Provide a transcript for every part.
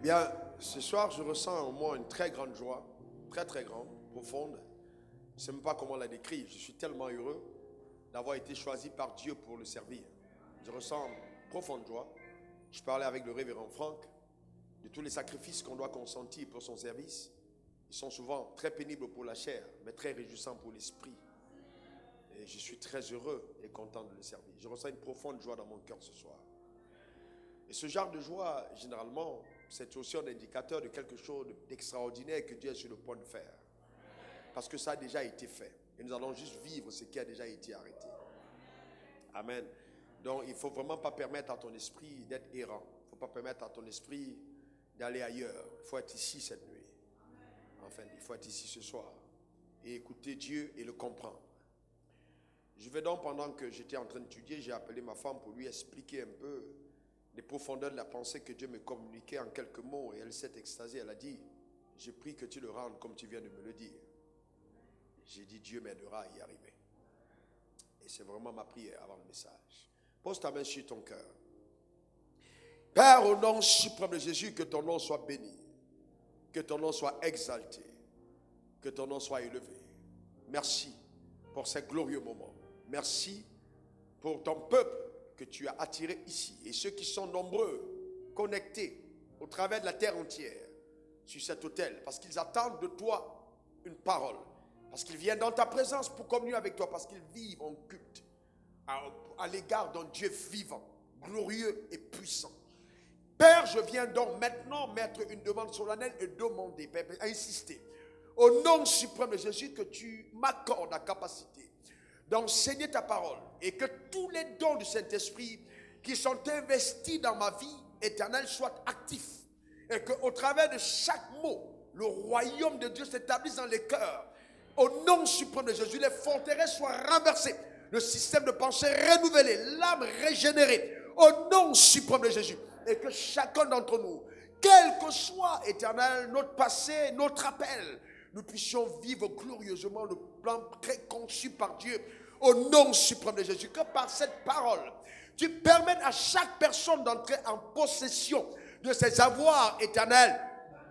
Bien, ce soir, je ressens en moi une très grande joie, très très grande, profonde. Je ne sais même pas comment la décrire. Je suis tellement heureux d'avoir été choisi par Dieu pour le servir. Je ressens une profonde joie. Je parlais avec le révérend Franck de tous les sacrifices qu'on doit consentir pour son service. Ils sont souvent très pénibles pour la chair, mais très réjouissants pour l'esprit. Et je suis très heureux et content de le servir. Je ressens une profonde joie dans mon cœur ce soir. Et ce genre de joie, généralement, c'est aussi un indicateur de quelque chose d'extraordinaire que Dieu est sur le point de faire. Parce que ça a déjà été fait. Et nous allons juste vivre ce qui a déjà été arrêté. Amen. Donc, il ne faut vraiment pas permettre à ton esprit d'être errant. Il ne faut pas permettre à ton esprit d'aller ailleurs. Il faut être ici cette nuit. Enfin, il faut être ici ce soir. Et écouter Dieu et le comprendre. Je vais donc, pendant que j'étais en train d'étudier, j'ai appelé ma femme pour lui expliquer un peu les profondeurs de la pensée que Dieu me communiquait en quelques mots. Et elle s'est extasiée. Elle a dit, j'ai pris que tu le rendes comme tu viens de me le dire. J'ai dit, Dieu m'aidera à y arriver. Et c'est vraiment ma prière avant le message. Pose ta main sur ton cœur. Père, au nom suprême de Jésus, que ton nom soit béni. Que ton nom soit exalté. Que ton nom soit élevé. Merci pour ces glorieux moments. Merci pour ton peuple que tu as attiré ici. Et ceux qui sont nombreux, connectés au travers de la terre entière sur cet autel. Parce qu'ils attendent de toi une parole. Parce qu'ils viennent dans ta présence pour communier avec toi. Parce qu'ils vivent en culte à l'égard d'un Dieu vivant, glorieux et puissant. Père, je viens donc maintenant mettre une demande solennelle et demander, Père, insister, au nom suprême de Jésus, que tu m'accordes la capacité d'enseigner ta parole et que tous les dons du Saint-Esprit qui sont investis dans ma vie éternelle soient actifs et qu'au travers de chaque mot, le royaume de Dieu s'établisse dans les cœurs. Au nom suprême de Jésus, les forteresses soient renversées, le système de pensée renouvelé, l'âme régénérée, au nom suprême de Jésus. Et que chacun d'entre nous, quel que soit, Éternel, notre passé, notre appel, nous puissions vivre glorieusement le plan préconçu par Dieu, au nom suprême de Jésus. Que par cette parole, tu permettes à chaque personne d'entrer en possession de ses avoirs éternels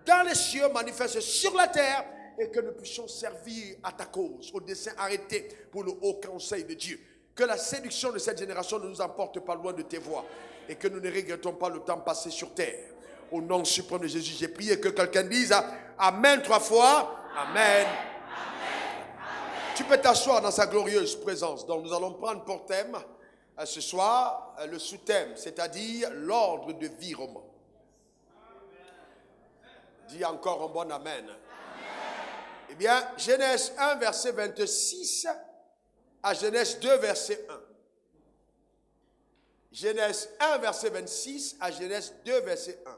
dans les cieux, manifestés sur la terre, et que nous puissions servir à ta cause, au dessein arrêté pour le haut conseil de Dieu. Que la séduction de cette génération ne nous emporte pas loin de tes voies et que nous ne regrettons pas le temps passé sur terre. Au nom suprême de Jésus, j'ai prié que quelqu'un dise Amen 3 fois. Amen. Amen. Tu peux t'asseoir dans sa glorieuse présence. Donc nous allons prendre pour thème ce soir le sous-thème, c'est-à-dire l'ordre de vie roman. Dis encore un bon Amen. Eh bien, Genèse 1, verset 26 à Genèse 2, verset 1. Genèse 1, verset 26 à Genèse 2, verset 1.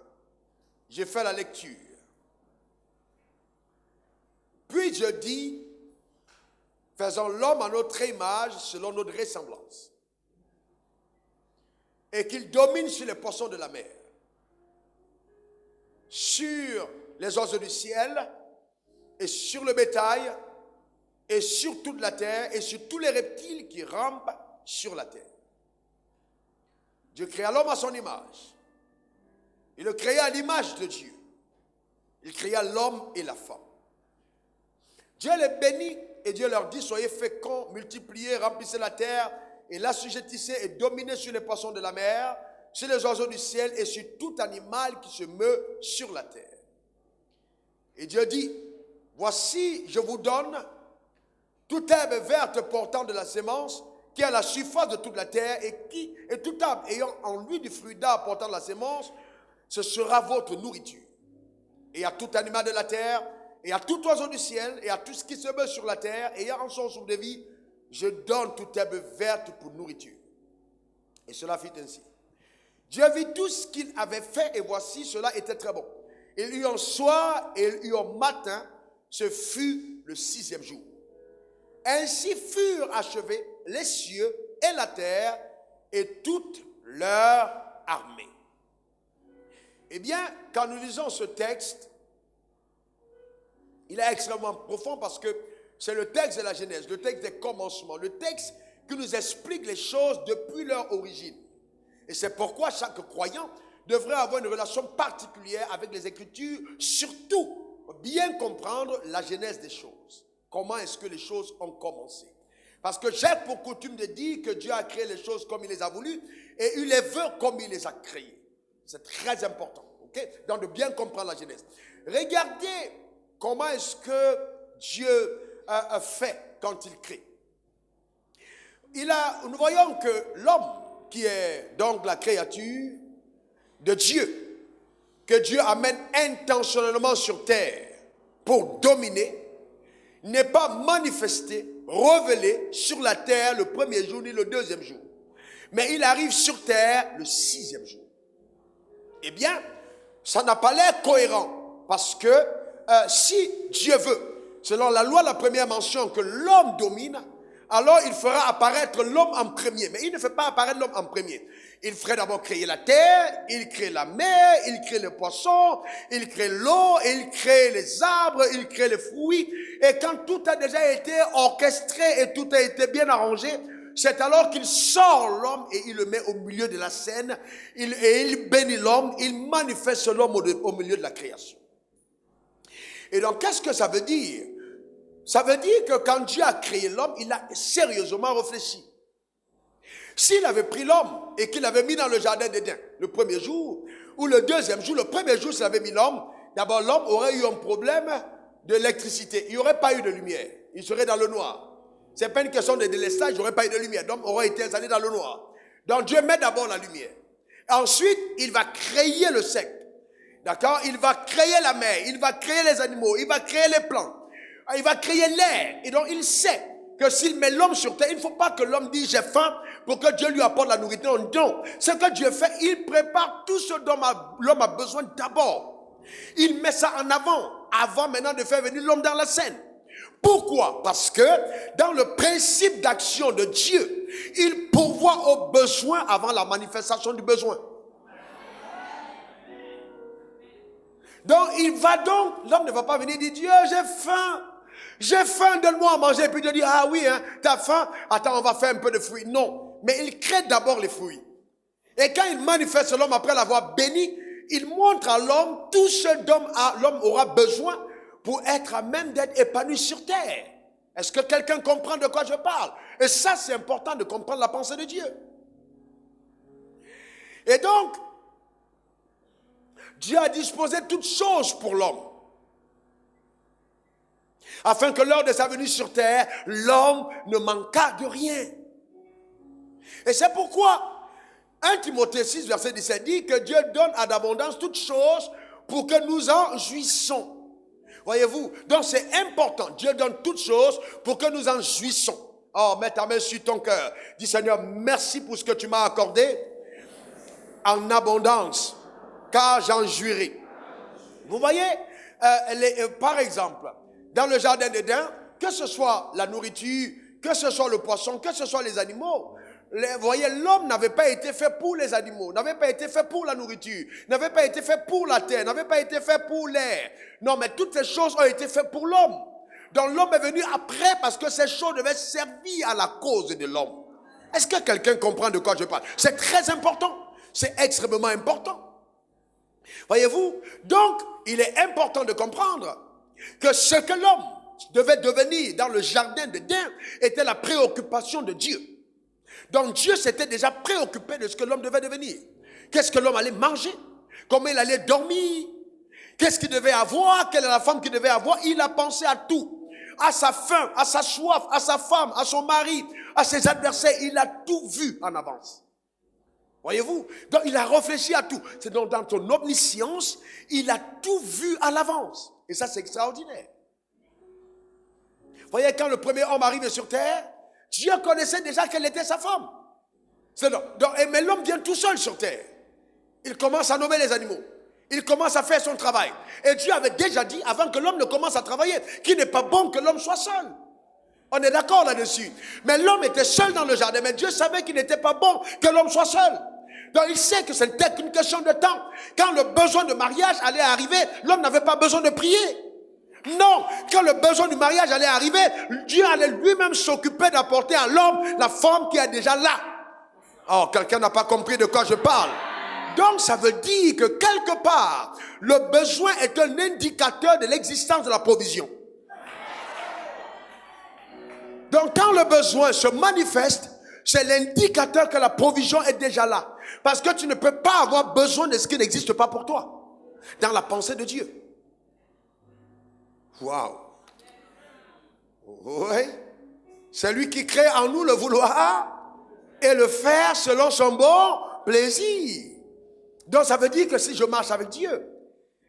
J'ai fait la lecture. Puis je dis, faisons l'homme à notre image, selon notre ressemblance, et qu'il domine sur les poissons de la mer, sur les oiseaux du ciel, et sur le bétail, et sur toute la terre, et sur tous les reptiles qui rampent sur la terre. Dieu créa l'homme à son image. Il le créa à l'image de Dieu. Il créa l'homme et la femme. Dieu les bénit et Dieu leur dit, soyez féconds, multipliez, remplissez la terre et l'assujettissez et dominez sur les poissons de la mer, sur les oiseaux du ciel et sur tout animal qui se meut sur la terre. Et Dieu dit, voici, je vous donne toute herbe verte portant de la sémence qui est à la surface de toute la terre et tout arbre ayant en lui du fruit d'arbre portant de la sémence, ce sera votre nourriture. Et à tout animal de la terre, et à tout oiseau du ciel, et à tout ce qui se meut sur la terre, ayant en son souffle de vie, je donne toute herbe verte pour nourriture. Et cela fit ainsi. Dieu vit tout ce qu'il avait fait, et voici, cela était très bon. Il eut un soir, et il eut un matin, ce fut le 6e jour. Ainsi furent achevés les cieux et la terre et toute leur armée. Eh bien, quand nous lisons ce texte, il est extrêmement profond parce que c'est le texte de la Genèse, le texte des commencements, le texte qui nous explique les choses depuis leur origine. Et c'est pourquoi chaque croyant devrait avoir une relation particulière avec les Écritures, surtout bien comprendre la genèse des choses. Comment est-ce que les choses ont commencé? Parce que j'ai pour coutume de dire que Dieu a créé les choses comme il les a voulu et il les veut comme il les a créées. C'est très important, ok? Donc de bien comprendre la genèse. Regardez comment est-ce que Dieu a fait quand il crée. Nous voyons que l'homme, qui est donc la créature de Dieu, que Dieu amène intentionnellement sur terre pour dominer, n'est pas manifesté, révélé sur la terre le premier jour ni le deuxième jour. Mais il arrive sur terre le 6e jour. Eh bien, ça n'a pas l'air cohérent. Parce que si Dieu veut, selon la loi, la première mention, que l'homme domine, alors il fera apparaître l'homme en premier. Mais il ne fait pas apparaître l'homme en premier. Il ferait d'abord créer la terre, il crée la mer, il crée les poissons, il crée l'eau, il crée les arbres, il crée les fruits. Et quand tout a déjà été orchestré et tout a été bien arrangé, c'est alors qu'il sort l'homme et il le met au milieu de la scène. Il bénit l'homme, il manifeste l'homme au milieu de la création. Et donc, qu'est-ce que ça veut dire? Ça veut dire que quand Dieu a créé l'homme, il a sérieusement réfléchi. S'il avait pris l'homme et qu'il l'avait mis dans le jardin d'Éden le premier jour, ou le deuxième jour, le premier jour s'il avait mis l'homme, d'abord l'homme aurait eu un problème d'électricité. Il n'y aurait pas eu de lumière. Il serait dans le noir. Ce n'est pas une question de délestage, il n'y aurait pas eu de lumière. L'homme aurait été installé dans le noir. Donc Dieu met d'abord la lumière. Ensuite, il va créer le sec. D'accord? Il va créer la mer, il va créer les animaux, il va créer les plantes. Il va créer l'air. Et donc il sait que s'il met l'homme sur terre, il ne faut pas que l'homme dise j'ai faim pour que Dieu lui apporte la nourriture. Non. Ce que Dieu fait, il prépare tout ce dont l'homme a besoin d'abord. Il met ça en avant maintenant de faire venir l'homme dans la scène. Pourquoi? Parce que dans le principe d'action de Dieu, il pourvoit aux besoins avant la manifestation du besoin. Donc l'homme ne va pas venir dire Dieu, j'ai faim, donne-moi à manger. Et puis Dieu dit, ah oui, hein, t'as faim, attends, on va faire un peu de fruits. Non, mais il crée d'abord les fruits. Et quand il manifeste l'homme après l'avoir béni, il montre à l'homme tout ce dont l'homme aura besoin pour être à même d'être épanoui sur terre. Est-ce que quelqu'un comprend de quoi je parle? Et ça, c'est important de comprendre la pensée de Dieu. Et donc, Dieu a disposé toutes choses pour l'homme. Afin que lors de sa venue sur terre, l'homme ne manquât de rien. Et c'est pourquoi 1 Timothée 6, verset 17 dit que Dieu donne à d'abondance toutes choses pour que nous en jouissons. Voyez-vous, donc c'est important. Dieu donne toutes choses pour que nous en jouissons. Oh, mets ta main sur ton cœur. Dis Seigneur, merci pour ce que tu m'as accordé en abondance, car j'en jouirai. Vous voyez, par exemple, dans le jardin d'Éden, que ce soit la nourriture, que ce soit le poisson, que ce soit les animaux, vous voyez, l'homme n'avait pas été fait pour les animaux, n'avait pas été fait pour la nourriture, n'avait pas été fait pour la terre, n'avait pas été fait pour l'air. Non, mais toutes ces choses ont été faites pour l'homme. Donc l'homme est venu après parce que ces choses devaient servir à la cause de l'homme. Est-ce que quelqu'un comprend de quoi je parle? C'est très important. C'est extrêmement important. Voyez-vous? Donc, il est important de comprendre que ce que l'homme devait devenir dans le jardin d'Éden était la préoccupation de Dieu. Donc Dieu s'était déjà préoccupé de ce que l'homme devait devenir. Qu'est-ce que l'homme allait manger? Comment il allait dormir? Qu'est-ce qu'il devait avoir? Quelle est la femme qu'il devait avoir? Il a pensé à tout. À sa faim, à sa soif, à sa femme, à son mari, à ses adversaires. Il a tout vu en avance. Voyez-vous? Donc il a réfléchi à tout. C'est donc dans son omniscience, il a tout vu à l'avance. Et ça, c'est extraordinaire. Voyez, quand le premier homme arrive sur terre, Dieu connaissait déjà quelle était sa femme. Mais l'homme vient tout seul sur terre. Il commence à nommer les animaux. Il commence à faire son travail. Et Dieu avait déjà dit, avant que l'homme ne commence à travailler, qu'il n'est pas bon que l'homme soit seul. On est d'accord là-dessus. Mais l'homme était seul dans le jardin. Mais Dieu savait qu'il n'était pas bon que l'homme soit seul. Donc il sait que ce n'était qu'une question de temps. Quand le besoin de mariage allait arriver, l'homme n'avait pas besoin de prier. Non, quand le besoin du mariage allait arriver, Dieu allait lui-même s'occuper d'apporter à l'homme la femme qui est déjà là. Oh, quelqu'un n'a pas compris de quoi je parle. Donc ça veut dire que quelque part, le besoin est un indicateur de l'existence de la provision. Donc quand le besoin se manifeste, c'est l'indicateur que la provision est déjà là. Parce que tu ne peux pas avoir besoin de ce qui n'existe pas pour toi. Dans la pensée de Dieu. Waouh. Oui. C'est lui qui crée en nous le vouloir et le faire selon son bon plaisir. Donc ça veut dire que si je marche avec Dieu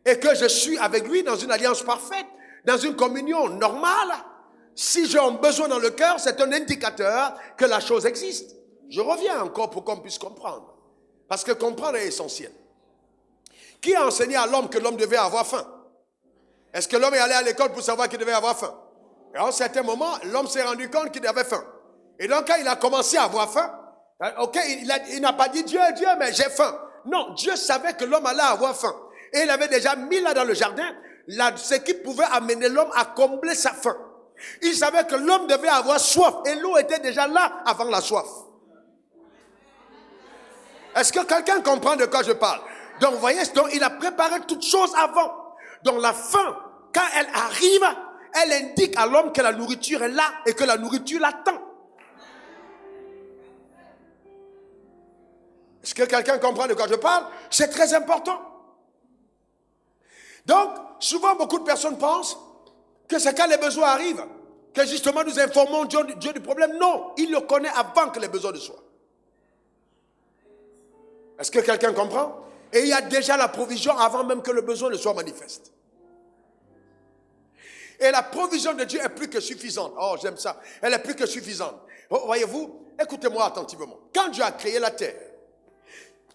et que je suis avec lui dans une alliance parfaite, dans une communion normale, si j'ai un besoin dans le cœur, c'est un indicateur que la chose existe. Je reviens encore pour qu'on puisse comprendre. Parce que comprendre est essentiel. Qui a enseigné à l'homme que l'homme devait avoir faim? Est-ce que l'homme est allé à l'école pour savoir qu'il devait avoir faim? Et à un certain moment, l'homme s'est rendu compte qu'il avait faim. Et donc quand il a commencé à avoir faim, ok, il n'a pas dit Dieu, mais j'ai faim. Non, Dieu savait que l'homme allait avoir faim. Et il avait déjà mis là dans le jardin ce qui pouvait amener l'homme à combler sa faim. Il savait que l'homme devait avoir soif. Et l'eau était déjà là avant la soif. Est-ce que quelqu'un comprend de quoi je parle? Donc, vous voyez, donc, il a préparé toutes choses avant. Donc, la faim, quand elle arrive, elle indique à l'homme que la nourriture est là et que la nourriture l'attend. Est-ce que quelqu'un comprend de quoi je parle? C'est très important. Donc, souvent, beaucoup de personnes pensent que c'est quand les besoins arrivent que justement nous informons Dieu du problème. Non, il le connaît avant que les besoins ne soient. Est-ce que quelqu'un comprend? Et il y a déjà la provision avant même que le besoin ne soit manifeste. Et la provision de Dieu est plus que suffisante. Oh, j'aime ça. Elle est plus que suffisante. Voyez-vous, écoutez-moi attentivement. Quand Dieu a créé la terre,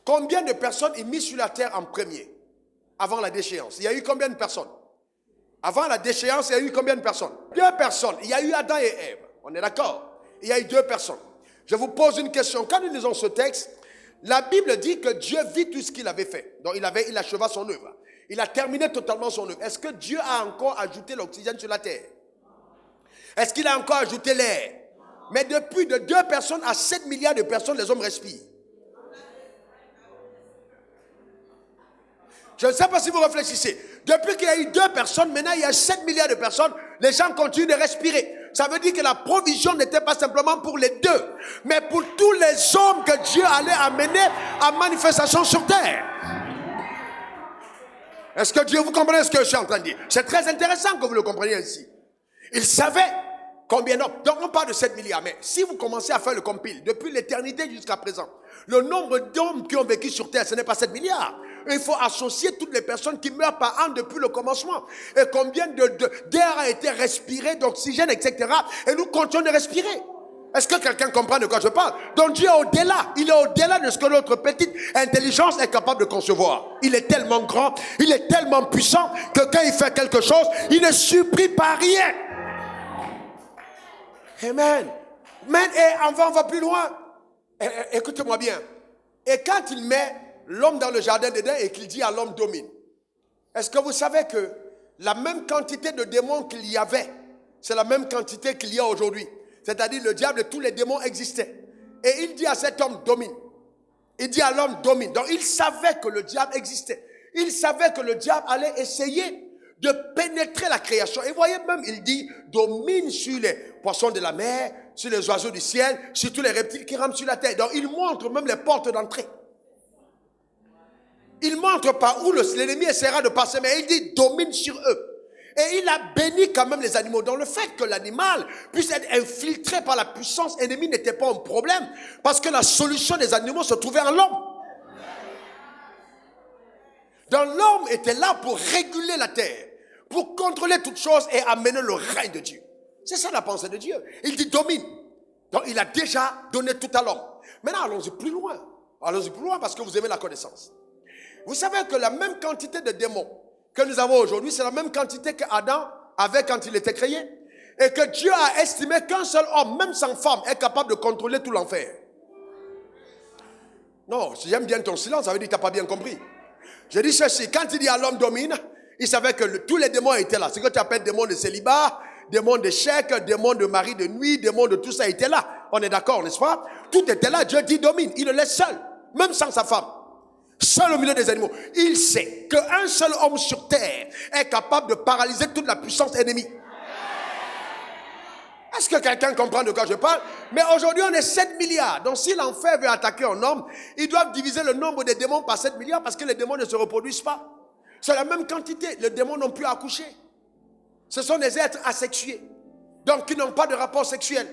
combien de personnes il mit sur la terre en premier, avant la déchéance? Il y a eu combien de personnes? Avant la déchéance, il y a eu combien de personnes? 2 personnes. Il y a eu Adam et Ève. On est d'accord? Il y a eu 2 personnes. Je vous pose une question. Quand nous lisons ce texte, la Bible dit que Dieu vit tout ce qu'il avait fait. Donc il acheva son œuvre. Il a terminé totalement son œuvre. Est-ce que Dieu a encore ajouté l'oxygène sur la terre? Est-ce qu'il a encore ajouté l'air? Mais depuis de 2 personnes à 7 milliards de personnes, les hommes respirent. Je ne sais pas si vous réfléchissez. Depuis qu'il y a eu 2 personnes, maintenant il y a 7 milliards de personnes, les gens continuent de respirer. Ça veut dire que la provision n'était pas simplement pour les 2, mais pour tous les hommes que Dieu allait amener en manifestation sur terre. Est-ce que Dieu, vous comprenez ce que je suis en train de dire? C'est très intéressant que vous le compreniez ici. Il savait combien d'hommes. Donc on parle de 7 milliards, mais si vous commencez à faire le compile, depuis l'éternité jusqu'à présent, le nombre d'hommes qui ont vécu sur terre, ce n'est pas 7 milliards. Il faut associer toutes les personnes qui meurent par an depuis le commencement. Et combien d'air a été respiré, d'oxygène, etc. Et nous continuons de respirer. Est-ce que quelqu'un comprend de quoi je parle? Donc Dieu est au-delà. Il est au-delà de ce que notre petite intelligence est capable de concevoir. Il est tellement grand, il est tellement puissant que quand il fait quelque chose, il ne surpris par rien. Amen. Et on va plus loin. Écoutez-moi bien. Et quand il met l'homme dans le jardin d'Éden et qu'il dit à l'homme domine, est-ce que vous savez que la même quantité de démons qu'il y avait, c'est la même quantité qu'il y a aujourd'hui? C'est-à-dire le diable et tous les démons existaient. Et il dit à cet homme domine. Il dit à l'homme domine. Donc il savait que le diable existait. Il savait que le diable allait essayer de pénétrer la création. Et vous voyez même, il dit domine sur les poissons de la mer, sur les oiseaux du ciel, sur tous les reptiles qui rampent sur la terre. Donc il montre même les portes d'entrée. Il montre par où l'ennemi essaiera de passer, mais il dit domine sur eux. Et il a béni quand même les animaux. Donc le fait que l'animal puisse être infiltré par la puissance ennemie n'était pas un problème, parce que la solution des animaux se trouvait en l'homme. Donc l'homme était là pour réguler la terre, pour contrôler toutes choses et amener le règne de Dieu. C'est ça la pensée de Dieu. Il dit domine. Donc il a déjà donné tout à l'homme. Maintenant allons-y plus loin. Allons-y plus loin parce que vous aimez la connaissance. Vous savez que la même quantité de démons que nous avons aujourd'hui, c'est la même quantité qu'Adam avait quand il était créé. Et que Dieu a estimé qu'un seul homme, même sans femme, est capable de contrôler tout l'enfer. Non, si j'aime bien ton silence, ça veut dire que tu n'as pas bien compris. Je dis ceci, quand il dit à l'homme domine, il savait que tous les démons étaient là. Ce que tu appelles démons de célibat, démons d'échec, démons de mari de nuit, démons de tout ça étaient là. On est d'accord, n'est-ce pas? Tout était là, Dieu dit domine, il le laisse seul, même sans sa femme. seul au milieu des animaux. Il sait qu'un seul homme sur terre est capable de paralyser toute la puissance ennemie. Est-ce que quelqu'un comprend de quoi je parle? Mais aujourd'hui, on est 7 milliards. Donc, si l'enfer veut attaquer un homme, ils doivent diviser le nombre des démons par 7 milliards parce que les démons ne se reproduisent pas. C'est la même quantité. Les démons n'ont plus accouché. Ce sont des êtres asexués. Donc, qui n'ont pas de rapport sexuel.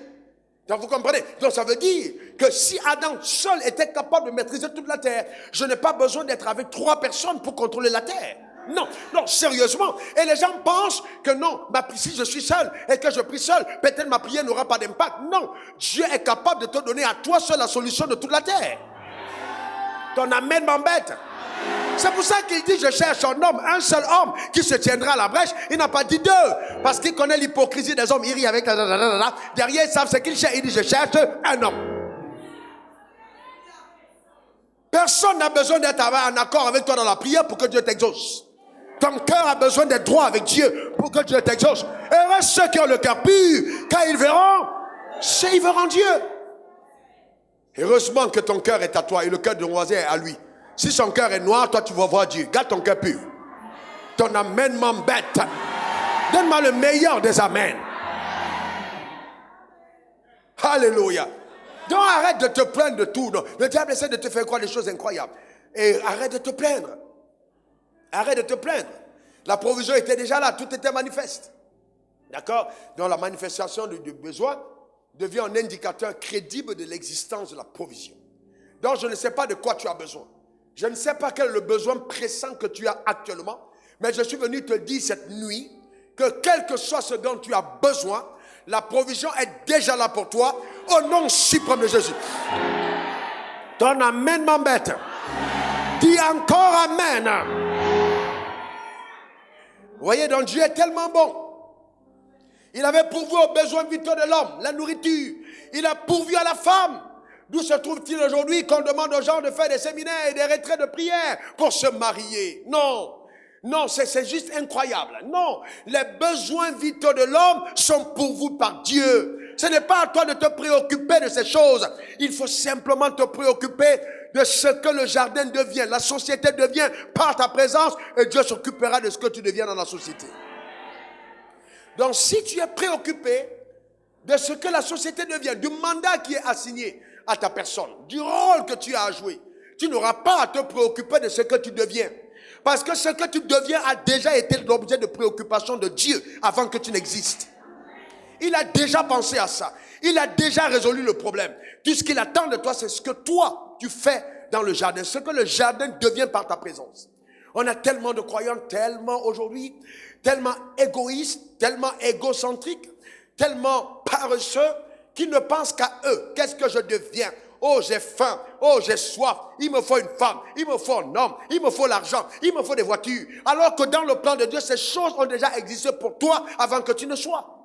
Donc, vous comprenez? Donc, ça veut dire que si Adam seul était capable de maîtriser toute la terre, je n'ai pas besoin d'être avec 3 personnes pour contrôler la terre. Non, non, sérieusement. Et les gens pensent que non, si je suis seul et que je prie seul, peut-être ma prière n'aura pas d'impact. Non, Dieu est capable de te donner à toi seul la solution de toute la terre. Ton amen m'embête. C'est pour ça qu'il dit, je cherche un homme, un seul homme qui se tiendra à la brèche. Il n'a pas dit 2, parce qu'il connaît l'hypocrisie des hommes. Il rit avec derrière, ils savent ce qu'il cherche. Il dit, je cherche un homme. Personne n'a besoin d'être en accord avec toi dans la prière pour que Dieu t'exauce. Ton cœur a besoin d'être droit avec Dieu pour que Dieu t'exauce. Heureux ceux qui ont le cœur pur, car ils verront Dieu. Heureusement que ton cœur est à toi et le cœur de ton voisin est à lui. Si son cœur est noir, toi tu vas voir Dieu. Garde ton cœur pur. Ton amen m'embête. Donne-moi le meilleur des amens. Alléluia. Donc arrête de te plaindre de tout. Non. Le diable essaie de te faire croire des choses incroyables. Et arrête de te plaindre. Arrête de te plaindre. La provision était déjà là, tout était manifeste. D'accord? Donc la manifestation du besoin devient un indicateur crédible de l'existence de la provision. Donc je ne sais pas de quoi tu as besoin. Je ne sais pas quel est le besoin pressant que tu as actuellement, mais je suis venu te dire cette nuit que quel que soit ce dont tu as besoin, la provision est déjà là pour toi, au nom suprême de Jésus. Ton amen m'embête. Dis encore amen. Vous voyez, donc Dieu est tellement bon. Il avait pourvu aux besoins vitaux de l'homme, la nourriture. Il a pourvu à la femme. D'où se trouve-t-il aujourd'hui qu'on demande aux gens de faire des séminaires et des retraits de prière pour se marier? Non. Non, c'est juste incroyable. Non, les besoins vitaux de l'homme sont pourvus par Dieu. Ce n'est pas à toi de te préoccuper de ces choses. Il faut simplement te préoccuper de ce que le jardin devient, la société devient par ta présence et Dieu s'occupera de ce que tu deviens dans la société. Donc si tu es préoccupé de ce que la société devient, du mandat qui est assigné à ta personne, du rôle que tu as à jouer, tu n'auras pas à te préoccuper de ce que tu deviens. Parce que ce que tu deviens a déjà été l'objet de préoccupation de Dieu avant que tu n'existes. Il a déjà pensé à ça. Il a déjà résolu le problème. Tout ce qu'il attend de toi, c'est ce que toi, tu fais dans le jardin. Ce que le jardin devient par ta présence. On a tellement de croyants, tellement aujourd'hui, tellement égoïstes, tellement égocentriques, tellement paresseux, qui ne pensent qu'à eux. Qu'est-ce que je deviens? Oh, j'ai faim. Oh, j'ai soif. Il me faut une femme. Il me faut un homme. Il me faut l'argent. Il me faut des voitures. Alors que dans le plan de Dieu, ces choses ont déjà existé pour toi avant que tu ne sois.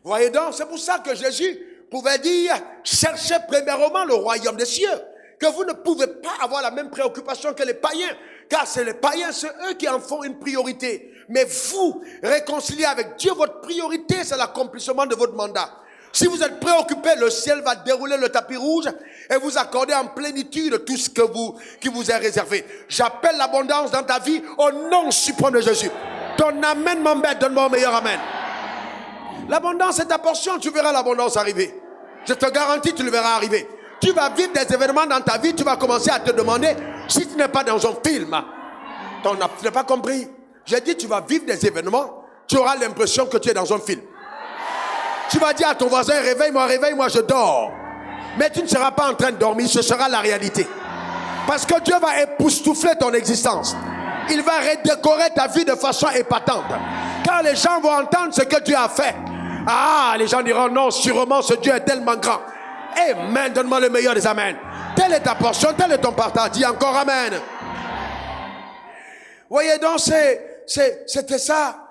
Vous voyez donc, c'est pour ça que Jésus pouvait dire, cherchez premièrement le royaume des cieux. Que vous ne pouvez pas avoir la même préoccupation que les païens. Car c'est les païens, c'est eux qui en font une priorité. Mais vous, réconciliez avec Dieu, votre priorité, c'est l'accomplissement de votre mandat. Si vous êtes préoccupé, le ciel va dérouler le tapis rouge et vous accorder en plénitude tout ce qui vous est réservé. J'appelle l'abondance dans ta vie au nom suprême de Jésus. Ton amen m'embête, donne-moi un meilleur amen. L'abondance est ta portion, tu verras l'abondance arriver. Je te garantis, tu le verras arriver. Tu vas vivre des événements dans ta vie, tu vas commencer à te demander si tu n'es pas dans un film. Tu n'as pas compris. J'ai dit, tu vas vivre des événements, tu auras l'impression que tu es dans un film. Tu vas dire à ton voisin, réveille-moi, je dors. Mais tu ne seras pas en train de dormir, ce sera la réalité. Parce que Dieu va époustoufler ton existence. Il va redécorer ta vie de façon épatante. Quand les gens vont entendre ce que Dieu a fait, les gens diront non, sûrement ce Dieu est tellement grand. Amen, donne-moi le meilleur des amens. Telle est ta portion, tel est ton partage. Dis encore amen. Voyez donc, c'était ça.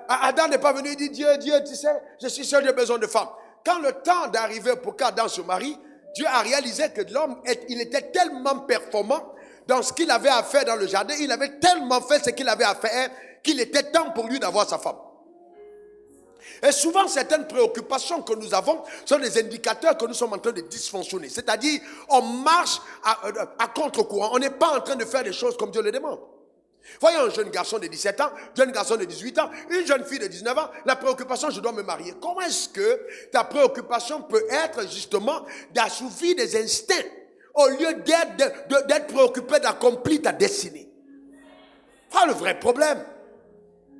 Adam n'est pas venu dire, Dieu, tu sais, je suis seul, j'ai besoin de femme. Quand le temps d'arriver pour qu'Adam se marie, Dieu a réalisé que l'homme, il était tellement performant dans ce qu'il avait à faire dans le jardin, il avait tellement fait ce qu'il avait à faire, qu'il était temps pour lui d'avoir sa femme. Et souvent, certaines préoccupations que nous avons sont des indicateurs que nous sommes en train de dysfonctionner. C'est-à-dire, on marche à contre-courant. On n'est pas en train de faire des choses comme Dieu le demande. Voyez un jeune garçon de 17 ans, un jeune garçon de 18 ans, une jeune fille de 19 ans, la préoccupation, je dois me marier. Comment est-ce que ta préoccupation peut être justement d'assouvir des instincts au lieu d'être préoccupé d'accomplir ta destinée? Voilà le vrai problème.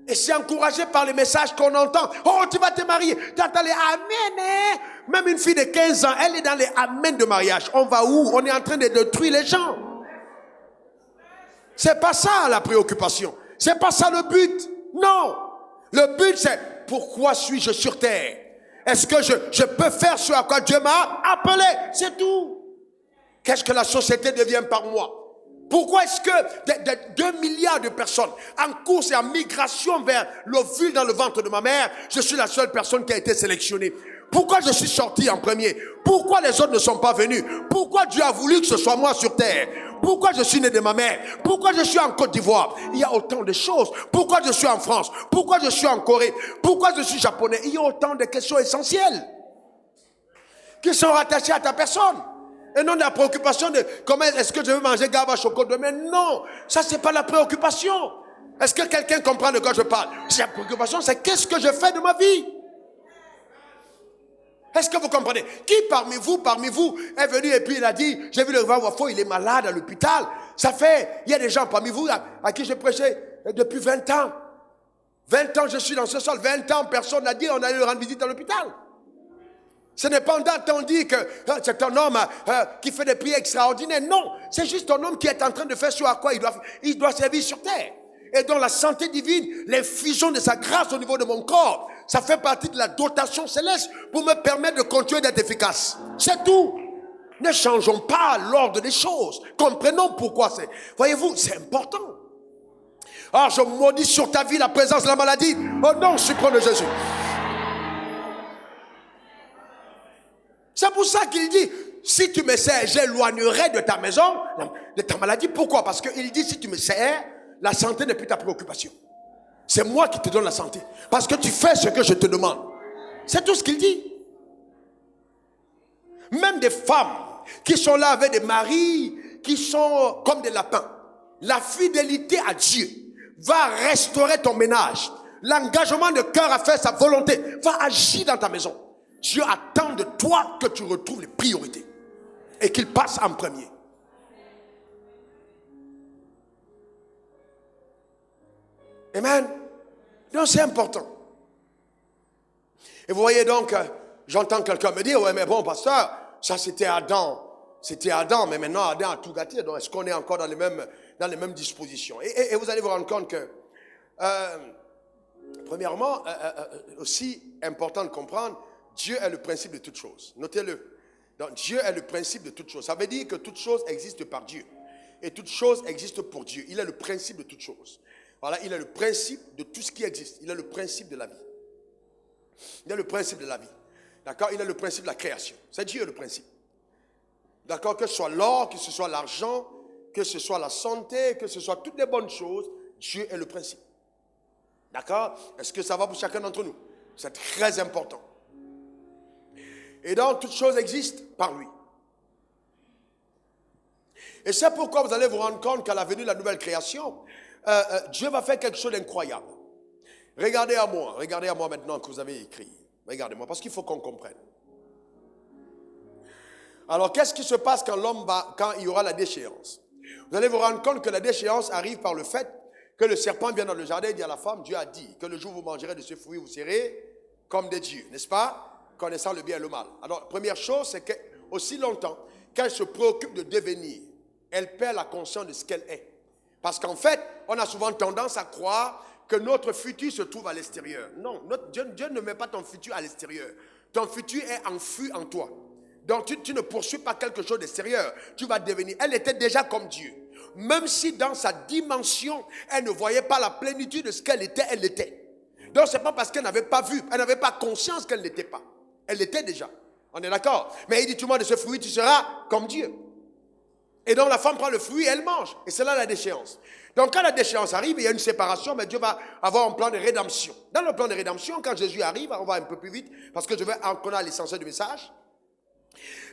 Et c'est encouragé par les messages qu'on entend. Oh, tu vas te marier. Tu entends les amen. Hein? Même une fille de 15 ans, elle est dans les amen de mariage. On va où? On est en train de détruire les gens. C'est pas ça la préoccupation. C'est pas ça le but. Non. Le but c'est pourquoi suis-je sur terre? Est-ce que je peux faire ce à quoi Dieu m'a appelé? C'est tout. Qu'est-ce que la société devient par moi? Pourquoi est-ce que 2 milliards de personnes en course et en migration vers l'ovule dans le ventre de ma mère, je suis la seule personne qui a été sélectionnée? Pourquoi je suis sorti en premier? Pourquoi les autres ne sont pas venus? Pourquoi Dieu a voulu que ce soit moi sur terre? Pourquoi je suis né de ma mère? Pourquoi je suis en Côte d'Ivoire? Il y a autant de choses. Pourquoi je suis en France? Pourquoi je suis en Corée? Pourquoi je suis japonais? Il y a autant de questions essentielles qui sont rattachées à ta personne. Et non la préoccupation de comment est-ce que je veux manger gaba chocolat demain. Non, ça c'est pas la préoccupation. Est-ce que quelqu'un comprend de quoi je parle? La préoccupation c'est qu'est-ce que je fais de ma vie? Est-ce que vous comprenez? Qui parmi vous est venu et puis il a dit, j'ai vu le roi Wafo, il est malade à l'hôpital. Ça fait, il y a des gens parmi vous à qui j'ai prêché depuis 20 ans. 20 ans je suis dans ce sol, 20 ans personne n'a dit on allait le rendre visite à l'hôpital. Ce n'est pas entendu que c'est un homme qui fait des prières extraordinaires. Non, c'est juste un homme qui est en train de faire ce à quoi il doit servir sur terre. Et dans la santé divine, l'infusion de sa grâce au niveau de mon corps, ça fait partie de la dotation céleste pour me permettre de continuer d'être efficace. C'est tout. Ne changeons pas l'ordre des choses. Comprenons pourquoi c'est. Voyez-vous, c'est important. Alors je maudis sur ta vie la présence de la maladie. Au nom suprême de Jésus. C'est pour ça qu'il dit, si tu me sers, j'éloignerai de ta maison, de ta maladie. Pourquoi? Parce qu'il dit, si tu me sers, la santé n'est plus ta préoccupation. C'est moi qui te donne la santé. Parce que tu fais ce que je te demande. C'est tout ce qu'il dit. Même des femmes qui sont là avec des maris qui sont comme des lapins. La fidélité à Dieu va restaurer ton ménage. L'engagement de cœur à faire sa volonté va agir dans ta maison. Dieu attend de toi que tu retrouves les priorités et qu'il passe en premier. Amen. Donc c'est important. Et vous voyez donc, j'entends quelqu'un me dire, ouais mais bon pasteur, ça c'était Adam, mais maintenant Adam a tout gâté, donc est-ce qu'on est encore dans les mêmes dispositions? Et vous allez vous rendre compte que, premièrement, aussi important de comprendre, Dieu est le principe de toute chose. Notez-le. Donc, Dieu est le principe de toute chose. Ça veut dire que toute chose existe par Dieu. Et toute chose existe pour Dieu. Il est le principe de toute chose. Voilà, il est le principe de tout ce qui existe. Il est le principe de la vie. Il est le principe de la vie. D'accord? Il est le principe de la création. C'est Dieu le principe. D'accord? Que ce soit l'or, que ce soit l'argent, que ce soit la santé, que ce soit toutes les bonnes choses, Dieu est le principe. D'accord? Est-ce que ça va pour chacun d'entre nous? C'est très important. Et donc, toute chose existe par lui. Et c'est pourquoi vous allez vous rendre compte qu'à la venue de la nouvelle création, Dieu va faire quelque chose d'incroyable. Regardez à moi maintenant que vous avez écrit. Regardez-moi, parce qu'il faut qu'on comprenne. Alors, qu'est-ce qui se passe quand il y aura la déchéance? Vous allez vous rendre compte que la déchéance arrive par le fait que le serpent vient dans le jardin et dit à la femme, Dieu a dit que le jour où vous mangerez de ce fruit, vous serez comme des dieux, n'est-ce pas? Connaissant le bien et le mal. Alors, première chose, c'est qu'aussi longtemps qu'elle se préoccupe de devenir, elle perd la conscience de ce qu'elle est. Parce qu'en fait, on a souvent tendance à croire que notre futur se trouve à l'extérieur. Non, Dieu ne met pas ton futur à l'extérieur. Ton futur est enfoui en toi. Donc, tu ne poursuis pas quelque chose d'extérieur. Tu vas devenir. Elle était déjà comme Dieu. Même si dans sa dimension, elle ne voyait pas la plénitude de ce qu'elle était, elle l'était. Donc, ce n'est pas parce qu'elle n'avait pas vu, elle n'avait pas conscience qu'elle n'était pas. Elle l'était déjà. On est d'accord? Mais il dit, tu manges de ce fruit, tu seras comme Dieu. Et donc la femme prend le fruit et elle mange. Et c'est là la déchéance. Donc quand la déchéance arrive, il y a une séparation, mais Dieu va avoir un plan de rédemption. Dans le plan de rédemption, quand Jésus arrive, on va un peu plus vite, parce que je vais en connaître l'essentiel du message.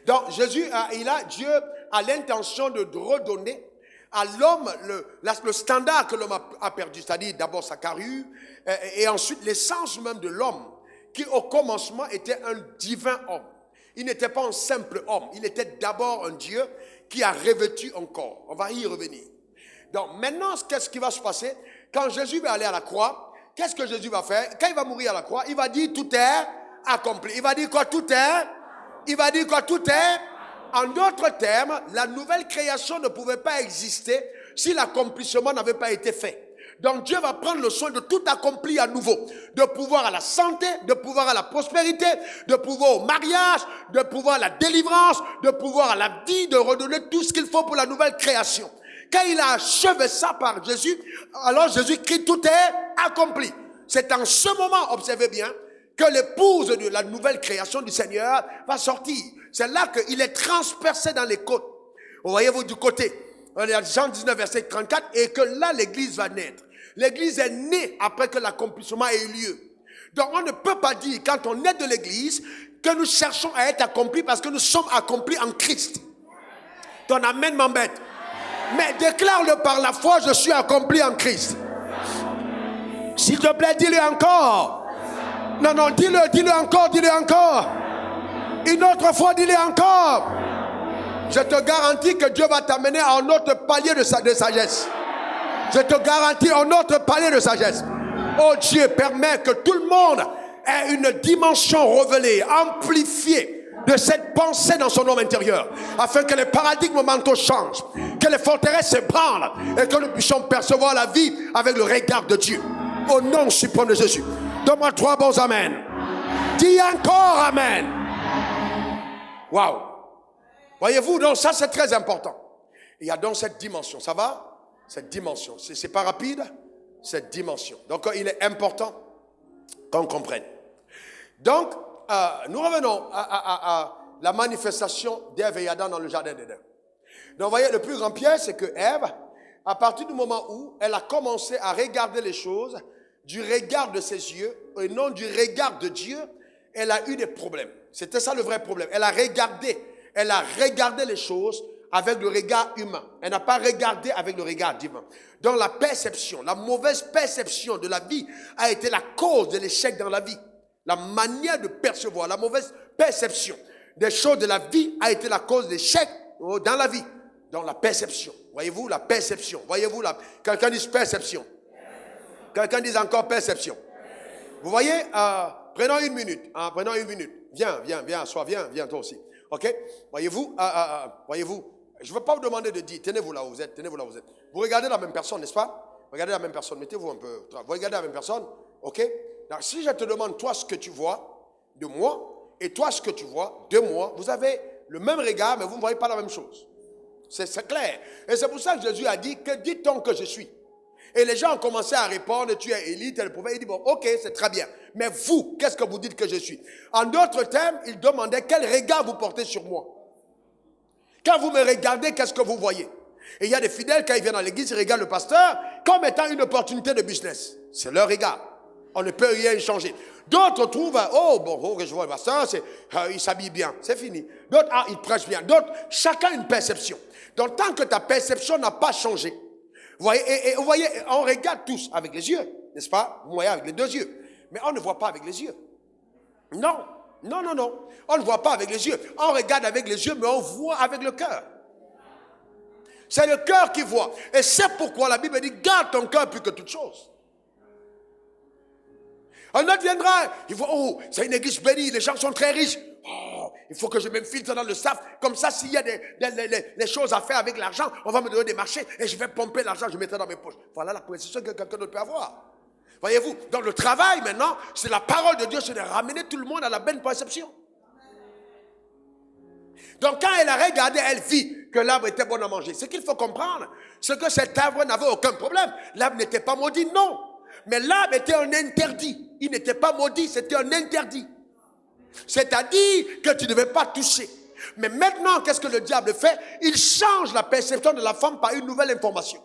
Donc Jésus, Dieu a l'intention de redonner à l'homme le standard que l'homme a perdu, c'est-à-dire d'abord sa carrure, et ensuite l'essence même de l'homme, qui au commencement était un divin homme. Il n'était pas un simple homme, il était d'abord un Dieu qui a revêtu un corps. On va y revenir. Donc maintenant, qu'est-ce qui va se passer? Quand Jésus va aller à la croix, qu'est-ce que Jésus va faire? Quand il va mourir à la croix, il va dire tout est accompli. Il va dire quoi? Tout est. Il va dire quoi? Tout est. En d'autres termes, la nouvelle création ne pouvait pas exister si l'accomplissement n'avait pas été fait. Donc Dieu va prendre le soin de tout accomplir à nouveau. De pouvoir à la santé, de pouvoir à la prospérité, de pouvoir au mariage, de pouvoir à la délivrance, de pouvoir à la vie, de redonner tout ce qu'il faut pour la nouvelle création. Quand il a achevé ça par Jésus, alors Jésus crie tout est accompli. C'est en ce moment, observez bien, que l'épouse de la nouvelle création du Seigneur va sortir. C'est là qu'il est transpercé dans les côtes. Vous voyez-vous du côté. Jean 19, verset 34, et que là l'église va naître. L'église est née après que l'accomplissement ait eu lieu. Donc on ne peut pas dire, quand on est de l'église, que nous cherchons à être accomplis parce que nous sommes accomplis en Christ. Ton amen m'embête. Mais déclare-le par la foi, je suis accompli en Christ. S'il te plaît, dis-le encore. Non, dis-le encore. Une autre fois, dis-le encore. Je te garantis que Dieu va t'amener à un autre palier de sagesse. Je te garantis un autre palier de sagesse. Oh Dieu, permet que tout le monde ait une dimension révélée, amplifiée de cette pensée dans son homme intérieur, afin que les paradigmes mentaux changent, que les forteresses s'ébranlent et que nous puissions percevoir la vie avec le regard de Dieu. Au nom suprême de Jésus. Donne-moi 3 bons amen. Dis encore amen. Waouh. Voyez-vous, donc ça c'est très important. Il y a donc cette dimension, ça va? Cette dimension, c'est pas rapide, cette dimension. Donc il est important qu'on comprenne. Donc, nous revenons à la manifestation d'Ève et Adam dans le jardin d'Éden. Donc vous voyez, le plus grand piège, c'est que Ève, à partir du moment où elle a commencé à regarder les choses du regard de ses yeux et non du regard de Dieu, elle a eu des problèmes. C'était ça le vrai problème. Elle a regardé les choses avec le regard humain. Elle n'a pas regardé avec le regard divin. Donc la perception, la mauvaise perception de la vie a été la cause de l'échec dans la vie. La manière de percevoir, la mauvaise perception des choses de la vie a été la cause de l'échec dans la vie. Donc la perception. Voyez-vous, la perception. Voyez-vous, quelqu'un dit perception. Quelqu'un dit encore perception. Vous voyez, prenons une minute. Prenons une minute. Viens, viens toi aussi. Ok? Voyez-vous, je ne veux pas vous demander de dire, tenez-vous là où vous êtes. Vous regardez la même personne, n'est-ce pas? Regardez la même personne, mettez-vous un peu. Vous regardez la même personne, ok? Donc, si je te demande, toi, ce que tu vois de moi, et toi, ce que tu vois de moi, vous avez le même regard, mais vous ne voyez pas la même chose. C'est clair. Et c'est pour ça que Jésus a dit, que dit-on que je suis? Et les gens ont commencé à répondre, tu es Élie, tel prophète. Il dit, bon, ok, c'est très bien. Mais vous, qu'est-ce que vous dites que je suis? En d'autres termes, il demandait quel regard vous portez sur moi. Quand vous me regardez, qu'est-ce que vous voyez? Et il y a des fidèles, quand ils viennent à l'église, ils regardent le pasteur comme étant une opportunité de business. C'est leur regard. On ne peut rien changer. D'autres trouvent, je vois le pasteur, il s'habille bien, c'est fini. D'autres, il prêche bien. D'autres, chacun une perception. Donc, tant que ta perception n'a pas changé, vous voyez, vous voyez, on regarde tous avec les yeux, n'est-ce pas? Vous voyez avec les 2 yeux. Mais on ne voit pas avec les yeux. Non. On ne voit pas avec les yeux. On regarde avec les yeux, mais on voit avec le cœur. C'est le cœur qui voit. Et c'est pourquoi la Bible dit, garde ton cœur plus que toute chose. Un autre viendra, il voit, c'est une église bénie, les gens sont très riches. Il faut que je m'infiltre dans le staff. Comme ça, s'il y a des choses à faire avec l'argent, on va me donner des marchés et je vais pomper l'argent, je mettrai dans mes poches. Voilà la possession que quelqu'un d'autre peut avoir. Voyez-vous, dans le travail maintenant, c'est la parole de Dieu, c'est de ramener tout le monde à la bonne perception. Donc quand elle a regardé, elle vit que l'arbre était bon à manger. Ce qu'il faut comprendre, c'est que cet arbre n'avait aucun problème. L'arbre n'était pas maudit, non. Mais l'arbre était un interdit. Il n'était pas maudit, c'était un interdit. C'est-à-dire que tu ne devais pas toucher. Mais maintenant, qu'est-ce que le diable fait? Il change la perception de la femme par une nouvelle information.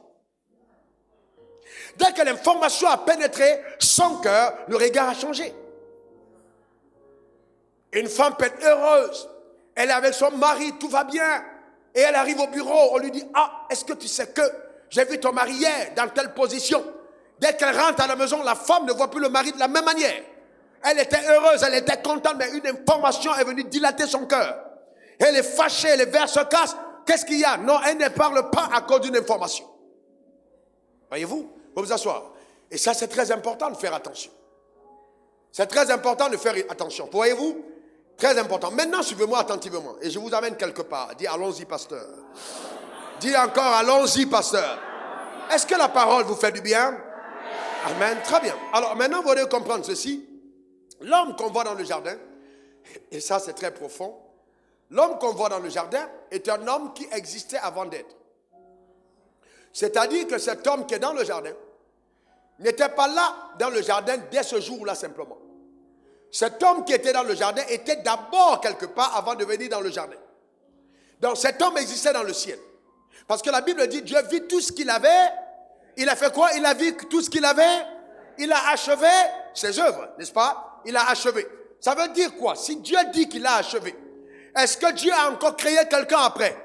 Dès que l'information a pénétré son cœur, le regard a changé. Une femme peut être heureuse. Elle est avec son mari, tout va bien. Et elle arrive au bureau, on lui dit, ah, est-ce que tu sais que j'ai vu ton mari hier dans telle position? Dès qu'elle rentre à la maison, la femme ne voit plus le mari de la même manière. Elle était heureuse, elle était contente, mais une information est venue dilater son cœur. Elle est fâchée, les verres se cassent. Qu'est-ce qu'il y a? Non, elle ne parle pas à cause d'une information. Voyez-vous? Vous vous asseoir. Et ça, c'est très important de faire attention. C'est très important de faire attention. Voyez-vous? Très important. Maintenant, suivez-moi attentivement. Et je vous amène quelque part. Dis, allons-y, pasteur. Dis encore, allons-y, pasteur. Est-ce que la parole vous fait du bien? Amen. Très bien. Alors, maintenant, vous allez comprendre ceci. L'homme qu'on voit dans le jardin, et ça, c'est très profond. L'homme qu'on voit dans le jardin est un homme qui existait avant d'être. C'est-à-dire que cet homme qui est dans le jardin n'était pas là dans le jardin dès ce jour-là simplement. Cet homme qui était dans le jardin était d'abord quelque part avant de venir dans le jardin. Donc cet homme existait dans le ciel. Parce que la Bible dit, Dieu vit tout ce qu'il avait. Il a fait quoi? Il a vu tout ce qu'il avait. Il a achevé ses œuvres, n'est-ce pas? Il a achevé. Ça veut dire quoi? Si Dieu dit qu'il a achevé, est-ce que Dieu a encore créé quelqu'un après?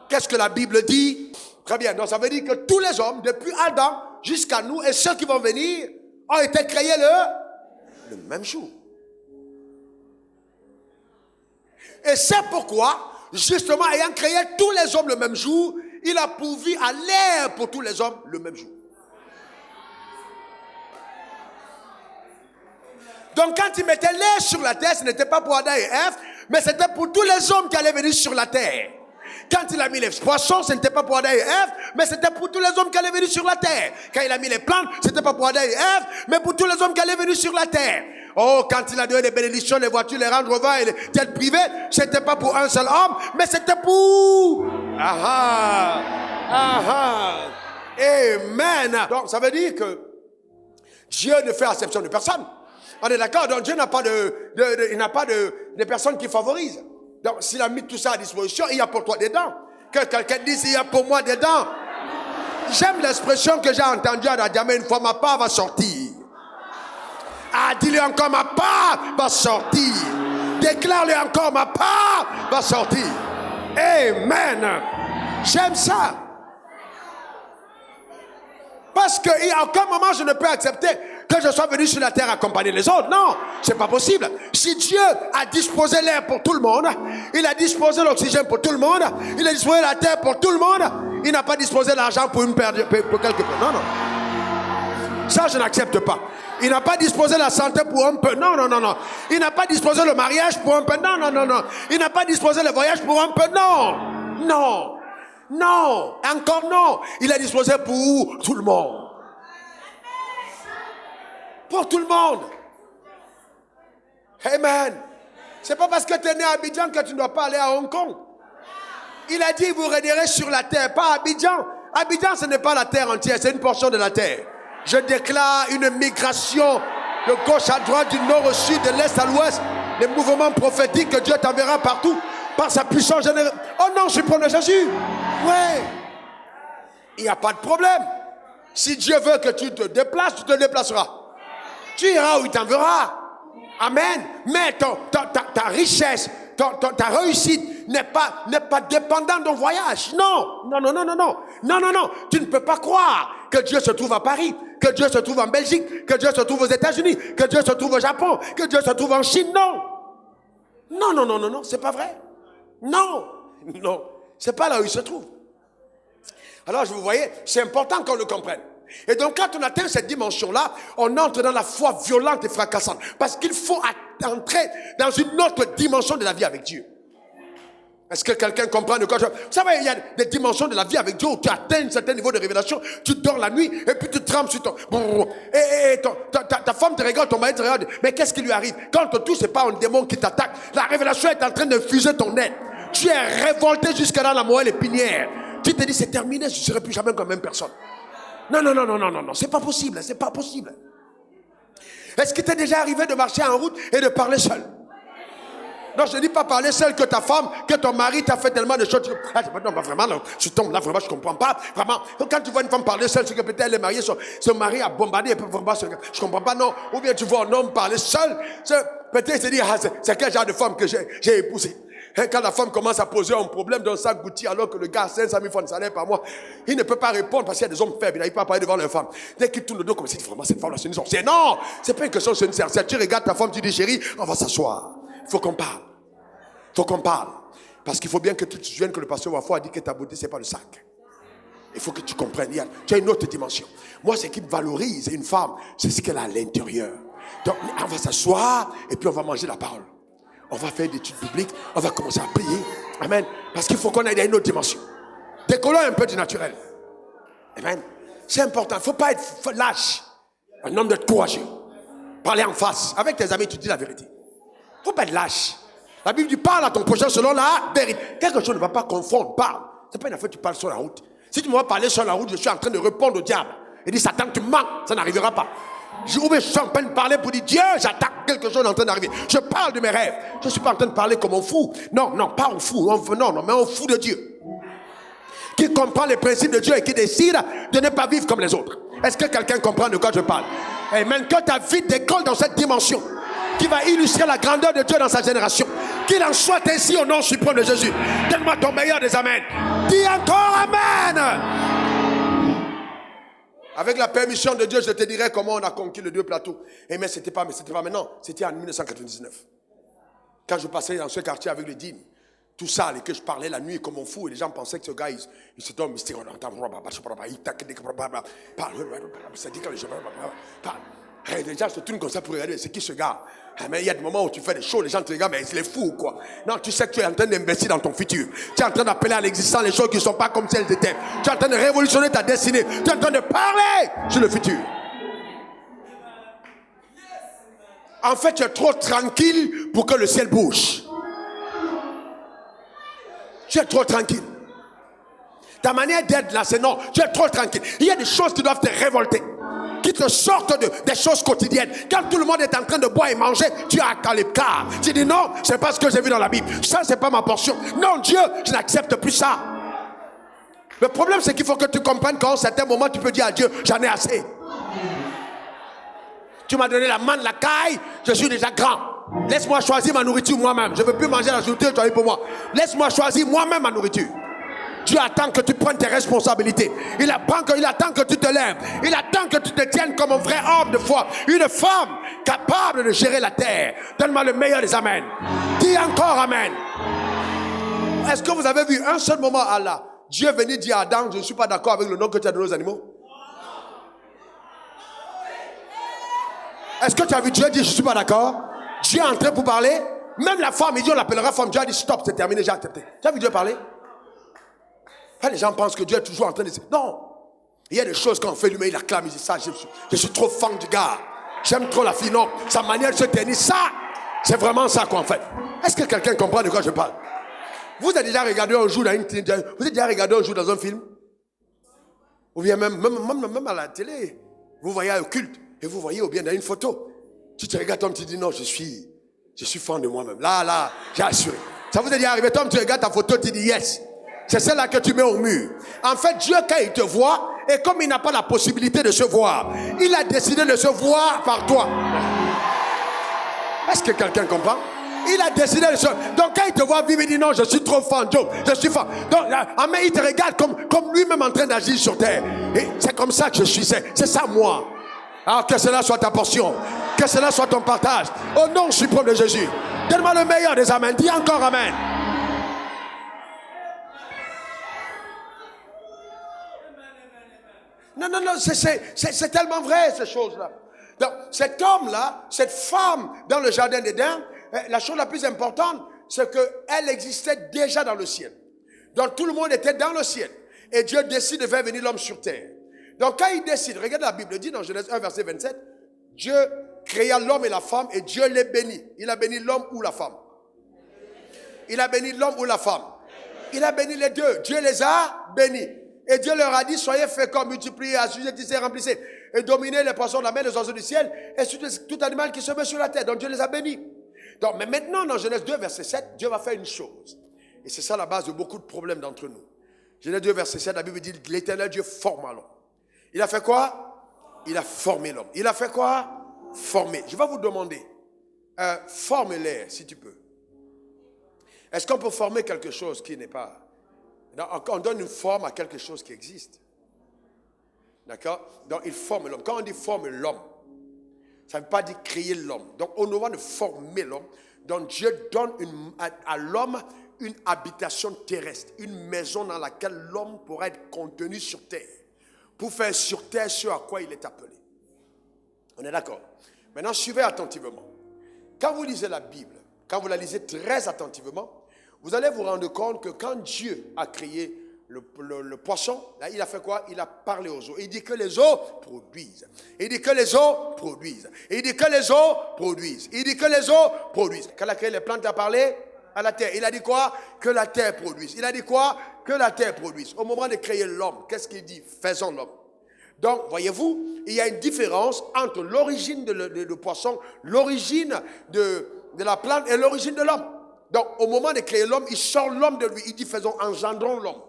Qu'est-ce que la Bible dit? Très bien. Donc ça veut dire que tous les hommes, depuis Adam jusqu'à nous et ceux qui vont venir, ont été créés le même jour. Et c'est pourquoi, justement, ayant créé tous les hommes le même jour, il a pourvu à l'air pour tous les hommes le même jour. Donc quand il mettait l'air sur la terre, ce n'était pas pour Adam et Ève, mais c'était pour tous les hommes qui allaient venir sur la terre. Quand il a mis les poissons, ce n'était pas pour Adam et Ève, mais c'était pour tous les hommes qui allaient venir sur la terre. Quand il a mis les plantes, ce n'était pas pour Adam et Ève, mais pour tous les hommes qui allaient venir sur la terre. Oh, quand il a donné les bénédictions, les voitures, les Range Rover et les jets privés, ce n'était pas pour un seul homme, mais c'était pour... Amen. Donc, ça veut dire que Dieu ne fait exception de personne. On est d'accord? Donc, Dieu n'a pas il n'a pas de personnes qui favorisent. Donc, s'il a mis tout ça à disposition, il y a pour toi dedans. Que quelqu'un dise, il y a pour moi dedans. J'aime l'expression que j'ai entendue à Djamé une fois, ma part va sortir. Ah, dis-le encore, ma part va sortir. Déclare-le encore, ma part va sortir. Amen. J'aime ça. Parce qu'à aucun moment je ne peux accepter que je sois venu sur la terre accompagner les autres. Non, c'est pas possible. Si Dieu a disposé l'air pour tout le monde, il a disposé l'oxygène pour tout le monde, il a disposé la terre pour tout le monde, il n'a pas disposé l'argent pour quelques peu. Non, non. Ça, je n'accepte pas. Il n'a pas disposé la santé pour un peu. Non, non, non, non. Il n'a pas disposé le mariage pour un peu. Non, non, non, non. Il n'a pas disposé le voyage pour un peu. Non. Non. Non. Encore non. Il a disposé pour tout le monde. Pour tout le monde. Amen. C'est pas parce que tu es né à Abidjan que tu ne dois pas aller à Hong Kong. Il a dit, vous régnerez sur la terre, pas à Abidjan. Abidjan, ce n'est pas la terre entière, c'est une portion de la terre. Je déclare une migration de gauche à droite, du nord au sud, de l'est à l'ouest. Les mouvements prophétiques que Dieu t'enverra partout par sa puissance générale. Oh non, je suis prendre Jésus. Ouais. Il n'y a pas de problème. Si Dieu veut que tu te déplaces, tu te déplaceras. Tu iras où il t'enverra. Amen. Mais ta richesse, ta réussite n'est pas dépendante d'un voyage. Non. Non, non, non, non, non. Non, non, non. Tu ne peux pas croire que Dieu se trouve à Paris, que Dieu se trouve en Belgique, que Dieu se trouve aux États-Unis, que Dieu se trouve au Japon, que Dieu se trouve en Chine. Non. Non, non, non, non, non. C'est pas vrai. Non. Non. C'est pas là où il se trouve. Alors, vous voyez, c'est important qu'on le comprenne. Et donc, quand on atteint cette dimension-là, on entre dans la foi violente et fracassante. Parce qu'il faut entrer dans une autre dimension de la vie avec Dieu. Est-ce que quelqu'un comprend de quoi je... Vous savez, il y a des dimensions de la vie avec Dieu où tu atteins un certain niveau de révélation, tu dors la nuit et puis tu trembles sur ton... Et ta femme te regarde, ton mari te regarde. Mais qu'est-ce qui lui arrive? Quand tout, c'est pas un démon qui t'attaque. La révélation est en train de fuser ton être. Tu es révolté jusqu'à dans la moelle épinière. Tu te dis, c'est terminé, je ne serai plus jamais comme même personne. Non, non, non, non, non, non, non, c'est pas possible, c'est pas possible. Est-ce qu'il t'est déjà arrivé de marcher en route et de parler seul? Non, je ne dis pas parler seul que ta femme, que ton mari t'a fait tellement de choses. Non, vraiment, non, je tombe là, vraiment, je ne comprends pas. Vraiment, quand tu vois une femme parler seule, c'est que peut-être elle est mariée, son mari a bombardé, je ne comprends pas, non. Ou bien tu vois un homme parler seul, peut-être il se dit, c'est quel genre de femme que j'ai épousé. Quand la femme commence à poser un problème dans sa goutille, alors que le gars a 500 000 francs de salaire par mois, il ne peut pas répondre parce qu'il y a des hommes faibles, il n'arrive pas à parler devant leur femme. Dès qu'il tourne le dos comme si vraiment cette femme-là c'est une sorcière. Non, c'est pas une question c'est une sorcière. Tu regardes ta femme, tu dis chérie, on va s'asseoir. Il faut qu'on parle. Il faut qu'on parle. Parce qu'il faut bien que tu te souviennes que le pasteur Wafo a dit que ta beauté, c'est pas le sac. Il faut que tu comprennes. Tu as une autre dimension. Moi, ce qui me valorise une femme, c'est ce qu'elle a à l'intérieur. Donc, on va s'asseoir et puis on va manger la parole. On va faire des études bibliques, on va commencer à prier. Amen. Parce qu'il faut qu'on aille à une autre dimension. Décollons un peu du naturel. Amen. C'est important. Il ne faut pas être lâche. Un homme de courageux. Parler en face. Avec tes amis, tu dis la vérité. Il ne faut pas être lâche. La Bible dit parle à ton prochain selon la vérité. Quelque chose ne va pas confondre. Parle. Ce n'est pas une affaire que tu parles sur la route. Si tu me vois parler sur la route, je suis en train de répondre au diable. Il dit Satan, tu mens. Ça n'arrivera pas. Je suis en train de parler pour dire Dieu, j'attaque quelque chose en train d'arriver. Je parle de mes rêves. Je ne suis pas en train de parler comme un fou. Non, pas un fou. Non, mais un fou de Dieu. Qui comprend les principes de Dieu et qui décide de ne pas vivre comme les autres. Est-ce que quelqu'un comprend de quoi je parle? Et même que ta vie décolle dans cette dimension qui va illustrer la grandeur de Dieu dans sa génération. Qu'il en soit ainsi au nom suprême de Jésus. Donne-moi ton meilleur des amens. Dis encore Amen. Avec la permission de Dieu, je te dirai comment on a conquis les 2 plateaux. Et mais c'était pas maintenant, c'était en 1999. Quand je passais dans ce quartier avec le dîme, tout ça, et que je parlais la nuit comme un fou, et les gens pensaient que ce gars, il se donne mystique. Les gens se tournent comme ça pour regarder, c'est qui ce gars? Mais il y a des moments où tu fais des choses, les gens te regardent, mais il est fou ou quoi? Non, tu sais que tu es en train d'investir dans ton futur. Tu es en train d'appeler à l'existence les choses qui ne sont pas comme si elles étaient. Tu es en train de révolutionner ta destinée. Tu es en train de parler sur le futur. En fait, tu es trop tranquille pour que le ciel bouge. Tu es trop tranquille. Ta manière d'être là, c'est non. Tu es trop tranquille. Il y a des choses qui doivent te révolter. Qui te sortent des choses quotidiennes. Quand tout le monde est en train de boire et manger, tu as calé-car. Tu dis non, c'est pas ce que j'ai vu dans la Bible. Ça, c'est pas ma portion. Non, Dieu, je n'accepte plus ça. Le problème, c'est qu'il faut que tu comprennes qu'à un certain moment, tu peux dire à Dieu, j'en ai assez. Tu m'as donné la manne, la caille, je suis déjà grand. Laisse-moi choisir ma nourriture moi-même. Je ne veux plus manger la nourriture que tu as eu pour moi. Laisse-moi choisir moi-même ma nourriture. Dieu attend que tu prennes tes responsabilités. Il attend que tu te lèves. Il attend que tu te tiennes comme un vrai homme de foi. Une femme capable de gérer la terre. Donne-moi le meilleur des amens. Dis encore amen. Est-ce que vous avez vu un seul moment Allah, Dieu venir dire à Adam, je ne suis pas d'accord avec le nom que tu as donné aux animaux? Est-ce que tu as vu Dieu dire je ne suis pas d'accord? Dieu est entré pour parler. Même la femme, il dit on l'appellera femme. Dieu a dit stop, c'est terminé, j'ai accepté. Tu as vu Dieu parler? Les gens pensent que Dieu est toujours en train de dire non. Il y a des choses qu'on fait, lui-même il acclame, il dit ça, je suis trop fan du gars. J'aime trop la fille, non. Sa manière de se tenir, ça, c'est vraiment ça qu'on fait. Est-ce que quelqu'un comprend de quoi je parle? Vous avez déjà regardé un jour dans un film? Ou bien même à la télé, vous voyez un culte, et vous voyez ou bien dans une photo. Tu te regardes, Tom, tu dis non, je suis fan de moi-même. Là, j'ai assuré. Ça vous est déjà arrivé, Tom, tu regardes ta photo, tu dis yes. C'est celle-là que tu mets au mur. En fait, Dieu, quand il te voit, et comme il n'a pas la possibilité de se voir, il a décidé de se voir par toi. Est-ce que quelqu'un comprend? Il a décidé de se... Donc quand il te voit vivre, il dit non, je suis trop fan, Joe, je suis fan. Donc, mais il te regarde comme lui-même en train d'agir sur terre. Et c'est comme ça que je suis, c'est ça moi. Alors que cela soit ta portion, que cela soit ton partage. Au nom suprême de Jésus. Donne-moi le meilleur des amens. Dis encore amen. Non, c'est tellement vrai ces choses-là. Donc, cet homme-là, cette femme dans le jardin d'Éden, la chose la plus importante, c'est qu'elle existait déjà dans le ciel. Donc tout le monde était dans le ciel. Et Dieu décide de faire venir l'homme sur terre. Donc quand il décide, regarde la Bible, dit dans Genèse 1, verset 27, Dieu créa l'homme et la femme et Dieu les bénit. Il a béni l'homme ou la femme? Il a béni l'homme ou la femme? Il a béni les deux. Dieu les a bénis. Et Dieu leur a dit, soyez féconds, multipliez, assujettissez, remplissez, et dominez les poissons de la mer, les oiseaux du ciel, et tout animal qui se met sur la terre. Donc Dieu les a bénis. Donc, mais maintenant, dans Genèse 2, verset 7, Dieu va faire une chose. Et c'est ça la base de beaucoup de problèmes d'entre nous. Genèse 2, verset 7, la Bible dit que l'Éternel Dieu forma l'homme. Il a fait quoi? Il a formé l'homme. Il a fait quoi? Formé. Je vais vous demander, forme-les si tu peux. Est-ce qu'on peut former quelque chose qui n'est pas... On donne une forme à quelque chose qui existe. D'accord? Donc, il forme l'homme. Quand on dit forme l'homme, ça ne veut pas dire créer l'homme. Donc, au moment de former l'homme, donc Dieu donne à l'homme une habitation terrestre, une maison dans laquelle l'homme pourra être contenu sur terre, pour faire sur terre ce à quoi il est appelé. On est d'accord? Maintenant, suivez attentivement. Quand vous lisez la Bible, quand vous la lisez très attentivement, vous allez vous rendre compte que quand Dieu a créé le poisson, là, il a fait quoi? Il a parlé aux eaux. Il dit que les eaux produisent. Il dit que les eaux produisent. Il dit que les eaux produisent. Il dit que les eaux produisent. Quand il a créé les plantes, il a parlé à la terre. Il a dit quoi? Que la terre produise. Il a dit quoi? Que la terre produise. Au moment de créer l'homme, qu'est-ce qu'il dit? Faisons l'homme. Donc, voyez-vous, il y a une différence entre l'origine de poisson, l'origine de la plante et l'origine de l'homme. Donc, au moment de créer l'homme, il sort l'homme de lui. Il dit, engendrons l'homme.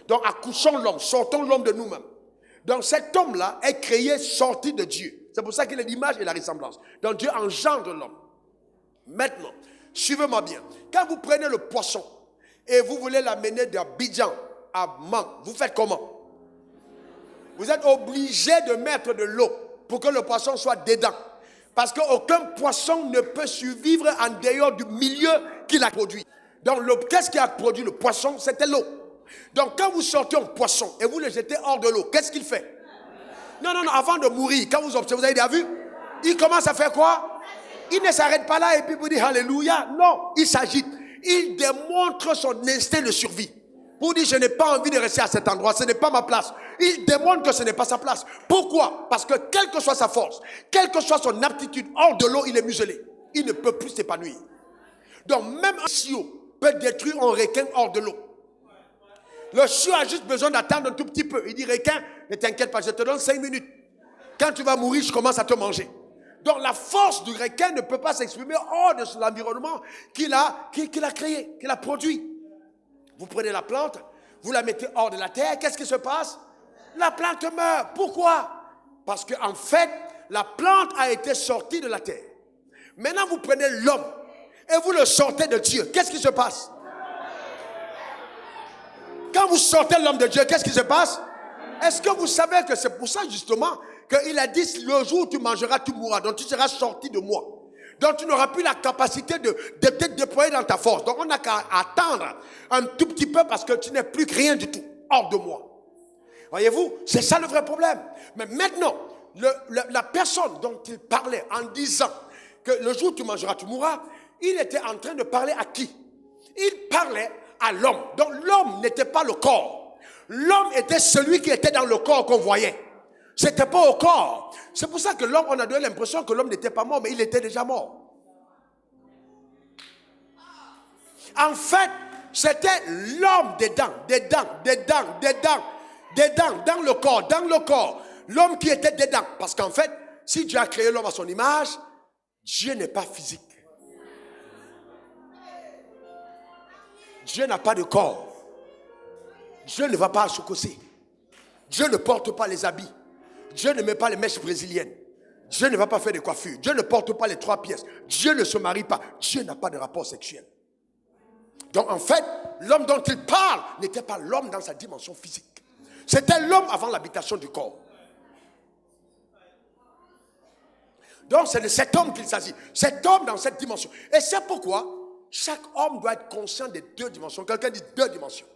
Donc, accouchons l'homme, sortons l'homme de nous-mêmes. Donc, cet homme-là est créé, sorti de Dieu. C'est pour ça qu'il est l'image et la ressemblance. Donc, Dieu engendre l'homme. Maintenant, suivez-moi bien. Quand vous prenez le poisson et vous voulez l'amener d'Abidjan à Mangue, vous faites comment? Vous êtes obligé de mettre de l'eau pour que le poisson soit dedans. Parce qu'aucun poisson ne peut survivre en dehors du milieu qu'il a produit. Donc, qu'est-ce qui a produit le poisson? C'était l'eau. Donc, quand vous sortez un poisson et vous le jetez hors de l'eau, qu'est-ce qu'il fait? Non, avant de mourir, quand vous observez, vous avez déjà vu? Il commence à faire quoi? Il ne s'arrête pas là et puis vous dit Alléluia. Non, il s'agite. Il démontre son instinct de survie. Pour dire, je n'ai pas envie de rester à cet endroit, ce n'est pas ma place. Il démontre que ce n'est pas sa place. Pourquoi? Parce que quelle que soit sa force, quelle que soit son aptitude, hors de l'eau, il est muselé. Il ne peut plus s'épanouir. Donc même un chiot peut détruire un requin hors de l'eau. Le chiot a juste besoin d'attendre un tout petit peu. Il dit, requin, ne t'inquiète pas, je te donne 5 minutes. Quand tu vas mourir, je commence à te manger. Donc la force du requin ne peut pas s'exprimer hors de l'environnement qu'il a créé, qu'il a produit. Vous prenez la plante, vous la mettez hors de la terre, qu'est-ce qui se passe? La plante meurt. Pourquoi? Parce qu'en fait, la plante a été sortie de la terre. Maintenant, vous prenez l'homme et vous le sortez de Dieu. Qu'est-ce qui se passe? Quand vous sortez l'homme de Dieu, qu'est-ce qui se passe? Est-ce que vous savez que c'est pour ça justement qu'il a dit, le jour où tu mangeras, tu mourras. Donc tu seras sorti de moi. Donc tu n'auras plus la capacité de te déployer dans ta force. Donc on n'a qu'à attendre un tout petit peu parce que tu n'es plus rien du tout hors de moi. Voyez-vous, c'est ça le vrai problème. Mais maintenant, la personne dont il parlait en disant que le jour où tu mangeras, tu mourras, il était en train de parler à qui? Il parlait à l'homme. Donc l'homme n'était pas le corps. L'homme était celui qui était dans le corps qu'on voyait. C'était pas au corps. C'est pour ça que l'homme, on a donné l'impression que l'homme n'était pas mort, mais il était déjà mort. En fait, c'était l'homme dedans, dans le corps. L'homme qui était dedans. Parce qu'en fait, si Dieu a créé l'homme à son image, Dieu n'est pas physique. Dieu n'a pas de corps. Dieu ne va pas à Sokosé. Dieu ne porte pas les habits. Dieu ne met pas les mèches brésiliennes. Dieu ne va pas faire de coiffure. Dieu ne porte pas les 3 pièces. Dieu ne se marie pas. Dieu n'a pas de rapport sexuel. Donc en fait, l'homme dont il parle n'était pas l'homme dans sa dimension physique. C'était l'homme avant l'habitation du corps. Donc c'est de cet homme qu'il s'agit. Cet homme dans cette dimension. Et c'est pourquoi chaque homme doit être conscient des 2 dimensions. Quelqu'un dit 2 dimensions.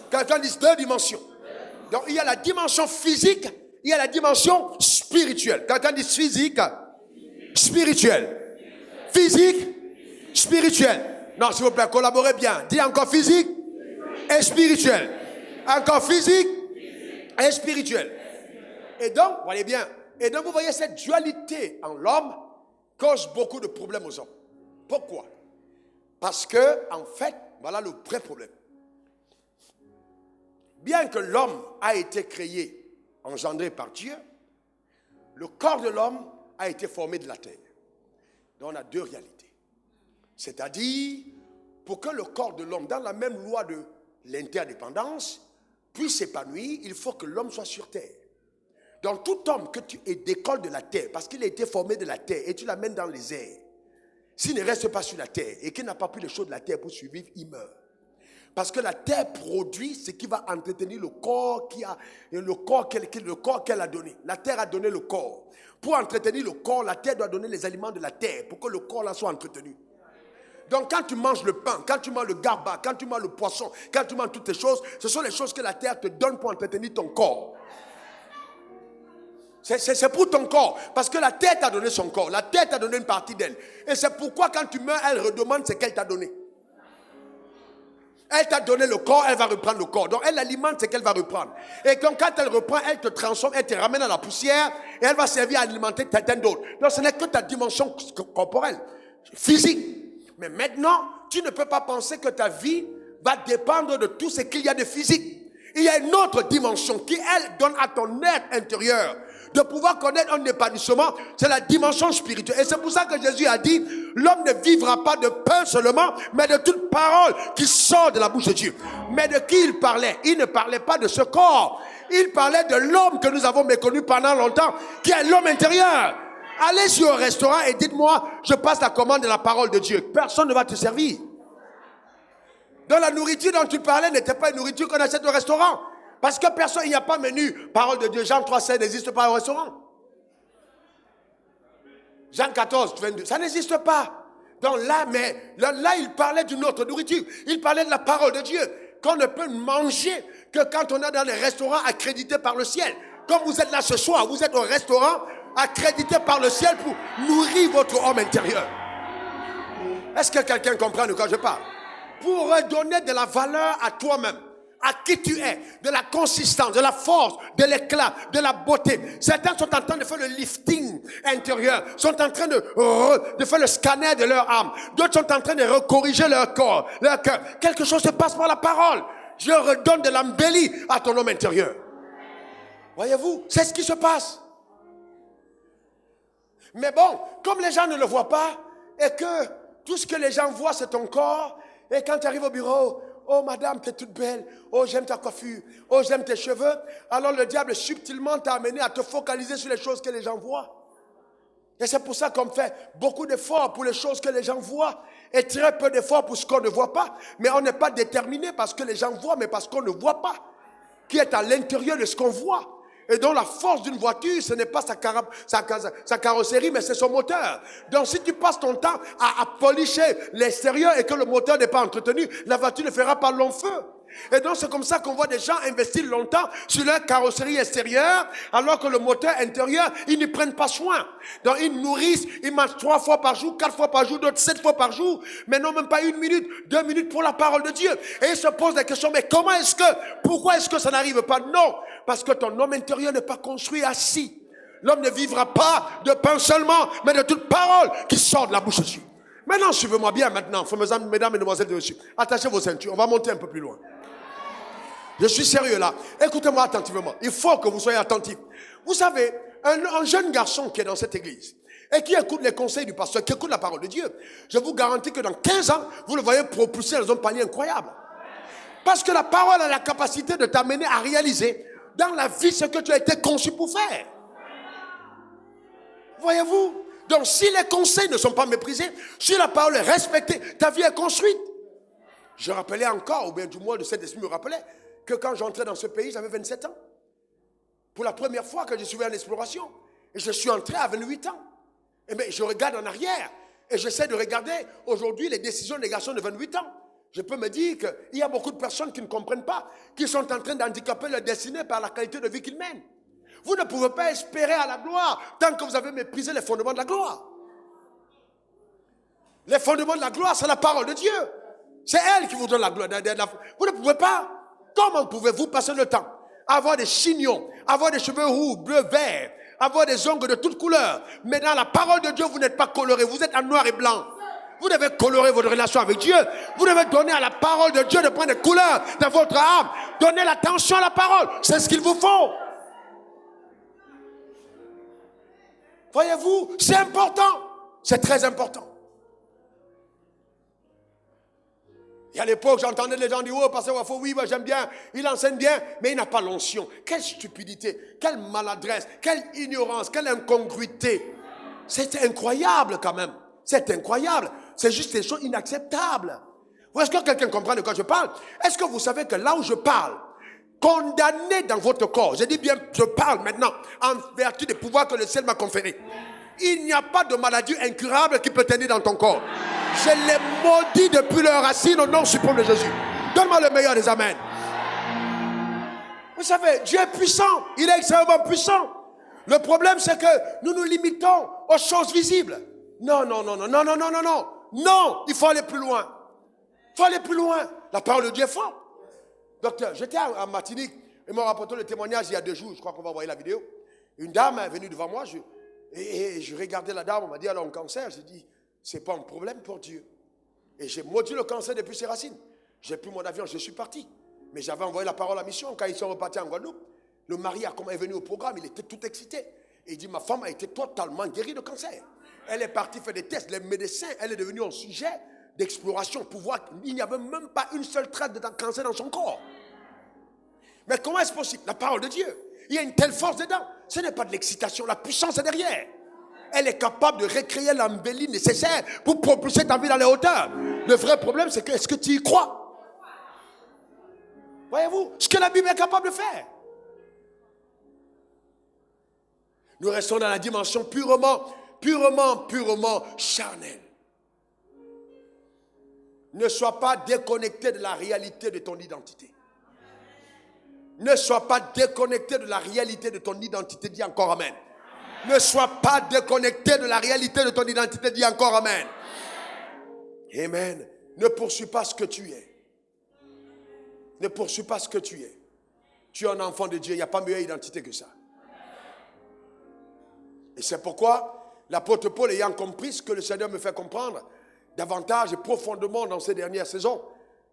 Quelqu'un dit 2 dimensions. Donc il y a la dimension physique, il y a la dimension spirituelle. Quelqu'un dit physique, spirituel. Physique, spirituel. Non, s'il vous plaît, collaborez bien. Dis encore physique et spirituel. Encore physique et spirituel. Et donc, voyez bien, et donc vous voyez cette dualité en l'homme cause beaucoup de problèmes aux hommes. Pourquoi? Parce que, en fait, voilà le vrai problème. Bien que l'homme a été créé, engendré par Dieu, le corps de l'homme a été formé de la terre. Donc on a 2 réalités. C'est-à-dire, pour que le corps de l'homme, dans la même loi de l'interdépendance, puisse s'épanouir, il faut que l'homme soit sur terre. Donc tout homme que tu décolles de la terre, parce qu'il a été formé de la terre, et tu l'amènes dans les airs, s'il ne reste pas sur la terre, et qu'il n'a pas pris les choses de la terre pour survivre, il meurt. Parce que la terre produit ce qui va entretenir le corps qu'elle a donné. La terre a donné le corps. Pour entretenir le corps, la terre doit donner les aliments de la terre, pour que le corps là soit entretenu. Donc quand tu manges le pain, quand tu manges le garba, quand tu manges le poisson, quand tu manges toutes ces choses, ce sont les choses que la terre te donne pour entretenir ton corps. C'est pour ton corps. Parce que la terre t'a donné son corps. La terre t'a donné une partie d'elle. Et c'est pourquoi quand tu meurs, elle redemande ce qu'elle t'a donné. Elle t'a donné le corps, elle va reprendre le corps. Donc elle alimente ce qu'elle va reprendre. Et donc quand elle reprend, elle te transforme, elle te ramène à la poussière. Et elle va servir à alimenter quelqu'un d'autre. Donc ce n'est que ta dimension corporelle, physique. Mais maintenant, tu ne peux pas penser que ta vie va dépendre de tout ce qu'il y a de physique. Il y a une autre dimension qui, elle, donne à ton être intérieur de pouvoir connaître un épanouissement. C'est la dimension spirituelle. Et c'est pour ça que Jésus a dit, l'homme ne vivra pas de pain seulement, mais de toute parole qui sort de la bouche de Dieu. Mais de qui il parlait? Il ne parlait pas de ce corps. Il parlait de l'homme que nous avons méconnu pendant longtemps, qui est l'homme intérieur. Allez sur un restaurant et dites-moi, je passe la commande de la parole de Dieu. Personne ne va te servir. Donc la nourriture dont tu parlais n'était pas une nourriture qu'on achète au restaurant. Parce que personne, il n'y a pas menu. Parole de Dieu, Jean 3,16 n'existe pas au restaurant. Jean 14, 22, ça n'existe pas. Donc là, il parlait d'une autre nourriture. Il parlait de la parole de Dieu. Qu'on ne peut manger que quand on est dans les restaurants accrédités par le ciel. Comme vous êtes là ce soir, vous êtes au restaurant accrédité par le ciel pour nourrir votre homme intérieur. Est-ce que quelqu'un comprend de quoi je parle? Pour redonner de la valeur à toi-même, à qui tu es, de la consistance, de la force, de l'éclat, de la beauté. Certains sont en train de faire le lifting intérieur, sont en train de faire le scanner de leur âme. D'autres sont en train de recorriger leur corps, leur cœur. Quelque chose se passe par la parole. Je redonne de l'embellie à ton homme intérieur. Voyez-vous, c'est ce qui se passe. Mais bon, comme les gens ne le voient pas, et que tout ce que les gens voient, c'est ton corps, et quand tu arrives au bureau, oh madame, tu es toute belle, oh j'aime ta coiffure, oh j'aime tes cheveux, alors le diable subtilement t'a amené à te focaliser sur les choses que les gens voient. Et c'est pour ça qu'on fait beaucoup d'efforts pour les choses que les gens voient, et très peu d'efforts pour ce qu'on ne voit pas. Mais on n'est pas déterminé parce que les gens voient, mais parce qu'on ne voit pas, qui est à l'intérieur de ce qu'on voit. Et donc la force d'une voiture, ce n'est pas sa carrosserie, mais c'est son moteur. Donc si tu passes ton temps à policher l'extérieur et que le moteur n'est pas entretenu, la voiture ne fera pas long feu. Et donc c'est comme ça qu'on voit des gens investir longtemps sur leur carrosserie extérieure, alors que le moteur intérieur, ils n'y prennent pas soin. Donc ils nourrissent, ils mangent 3 fois par jour, 4 fois par jour, d'autres 7 fois par jour, mais non même pas 1 minute, 2 minutes pour la parole de Dieu. Et ils se posent des questions, mais pourquoi est-ce que ça n'arrive pas? Non, parce que ton homme intérieur n'est pas construit assis. L'homme ne vivra pas de pain seulement, mais de toute parole qui sort de la bouche de Dieu. Maintenant, suivez-moi bien maintenant, mesdames et demoiselles de dessus. Attachez vos ceintures, on va monter un peu plus loin. Je suis sérieux là. Écoutez-moi attentivement. Il faut que vous soyez attentifs. Vous savez, un jeune garçon qui est dans cette église et qui écoute les conseils du pasteur, qui écoute la parole de Dieu, je vous garantis que dans 15 ans, vous le voyez propulser dans un palier incroyable. Parce que la parole a la capacité de t'amener à réaliser dans la vie ce que tu as été conçu pour faire. Voyez-vous? Donc si les conseils ne sont pas méprisés, si la parole est respectée, ta vie est construite. Je rappelais encore, ou bien du moins le Saint-Esprit me rappelait, que quand j'entrais dans ce pays, j'avais 27 ans. Pour la première fois que je suis en exploration. Et je suis entré à 28 ans. Et bien, je regarde en arrière. Et j'essaie de regarder aujourd'hui les décisions des garçons de 28 ans. Je peux me dire qu'il y a beaucoup de personnes qui ne comprennent pas, qui sont en train d'handicaper leur destinée par la qualité de vie qu'ils mènent. Vous ne pouvez pas espérer à la gloire tant que vous avez méprisé les fondements de la gloire. Les fondements de la gloire, c'est la parole de Dieu. C'est elle qui vous donne la gloire. Vous ne pouvez pas. Comment pouvez-vous passer le temps à avoir des chignons, avoir des cheveux roux, bleus, verts, avoir des ongles de toutes couleurs, mais dans la parole de Dieu, vous n'êtes pas coloré, vous êtes en noir et blanc. Vous devez colorer votre relation avec Dieu. Vous devez donner à la parole de Dieu de prendre des couleurs dans votre âme. Donnez l'attention à la parole. C'est ce qu'il vous faut. Voyez-vous, c'est important. C'est très important. Et à l'époque, j'entendais les gens dire, oh, pasteur Wafo, oui, moi j'aime bien, il enseigne bien, mais il n'a pas l'onction. Quelle stupidité, quelle maladresse, quelle ignorance, quelle incongruité. C'est incroyable quand même. C'est incroyable. C'est juste des choses inacceptables. Est-ce que quelqu'un comprend de quoi je parle? Est-ce que vous savez que là où je parle, condamné dans votre corps, je dis bien, je parle maintenant en vertu des pouvoirs que le ciel m'a conférés. Il n'y a pas de maladie incurable qui peut tenir dans ton corps. Je les maudis depuis leur racine au nom suprême de Jésus. Donne-moi le meilleur des amens. Vous savez, Dieu est puissant. Il est extrêmement puissant. Le problème, c'est que nous nous limitons aux choses visibles. Non. Non, il faut aller plus loin. Il faut aller plus loin. La parole de Dieu est forte. Docteur, j'étais à Martinique. Ils m'ont rapporté le témoignage il y a 2 jours. Je crois qu'on va envoyer la vidéo. Une dame est venue devant moi. Et je regardais la dame. On m'a dit, alors, un cancer. J'ai dit, c'est pas un problème pour Dieu. Et j'ai maudit le cancer depuis ses racines. J'ai pris mon avion, je suis parti. Mais j'avais envoyé la parole à mission. Quand ils sont repartis en Guadeloupe, le mari est venu au programme, il était tout excité. Et il dit, ma femme a été totalement guérie de cancer. Elle est partie faire des tests. Les médecins, elle est devenue un sujet d'exploration pour voir qu'il n'y avait même pas une seule trace de cancer dans son corps. Mais comment est-ce possible? La parole de Dieu. Il y a une telle force dedans. Ce n'est pas de l'excitation, la puissance est derrière. Elle est capable de recréer l'embellie nécessaire pour propulser ta vie dans les hauteurs. Le vrai problème, c'est que est-ce que tu y crois? Voyez-vous, ce que la Bible est capable de faire. Nous restons dans la dimension purement charnelle. Ne sois pas déconnecté de la réalité de ton identité. Ne sois pas déconnecté de la réalité de ton identité. Dis encore amen. Ne sois pas déconnecté de la réalité de ton identité. Dis encore amen. Amen. Ne poursuis pas ce que tu es. Ne poursuis pas ce que tu es. Tu es un enfant de Dieu. Il n'y a pas meilleure identité que ça. Et c'est pourquoi l'apôtre Paul, ayant compris ce que le Seigneur me fait comprendre davantage et profondément dans ces dernières saisons,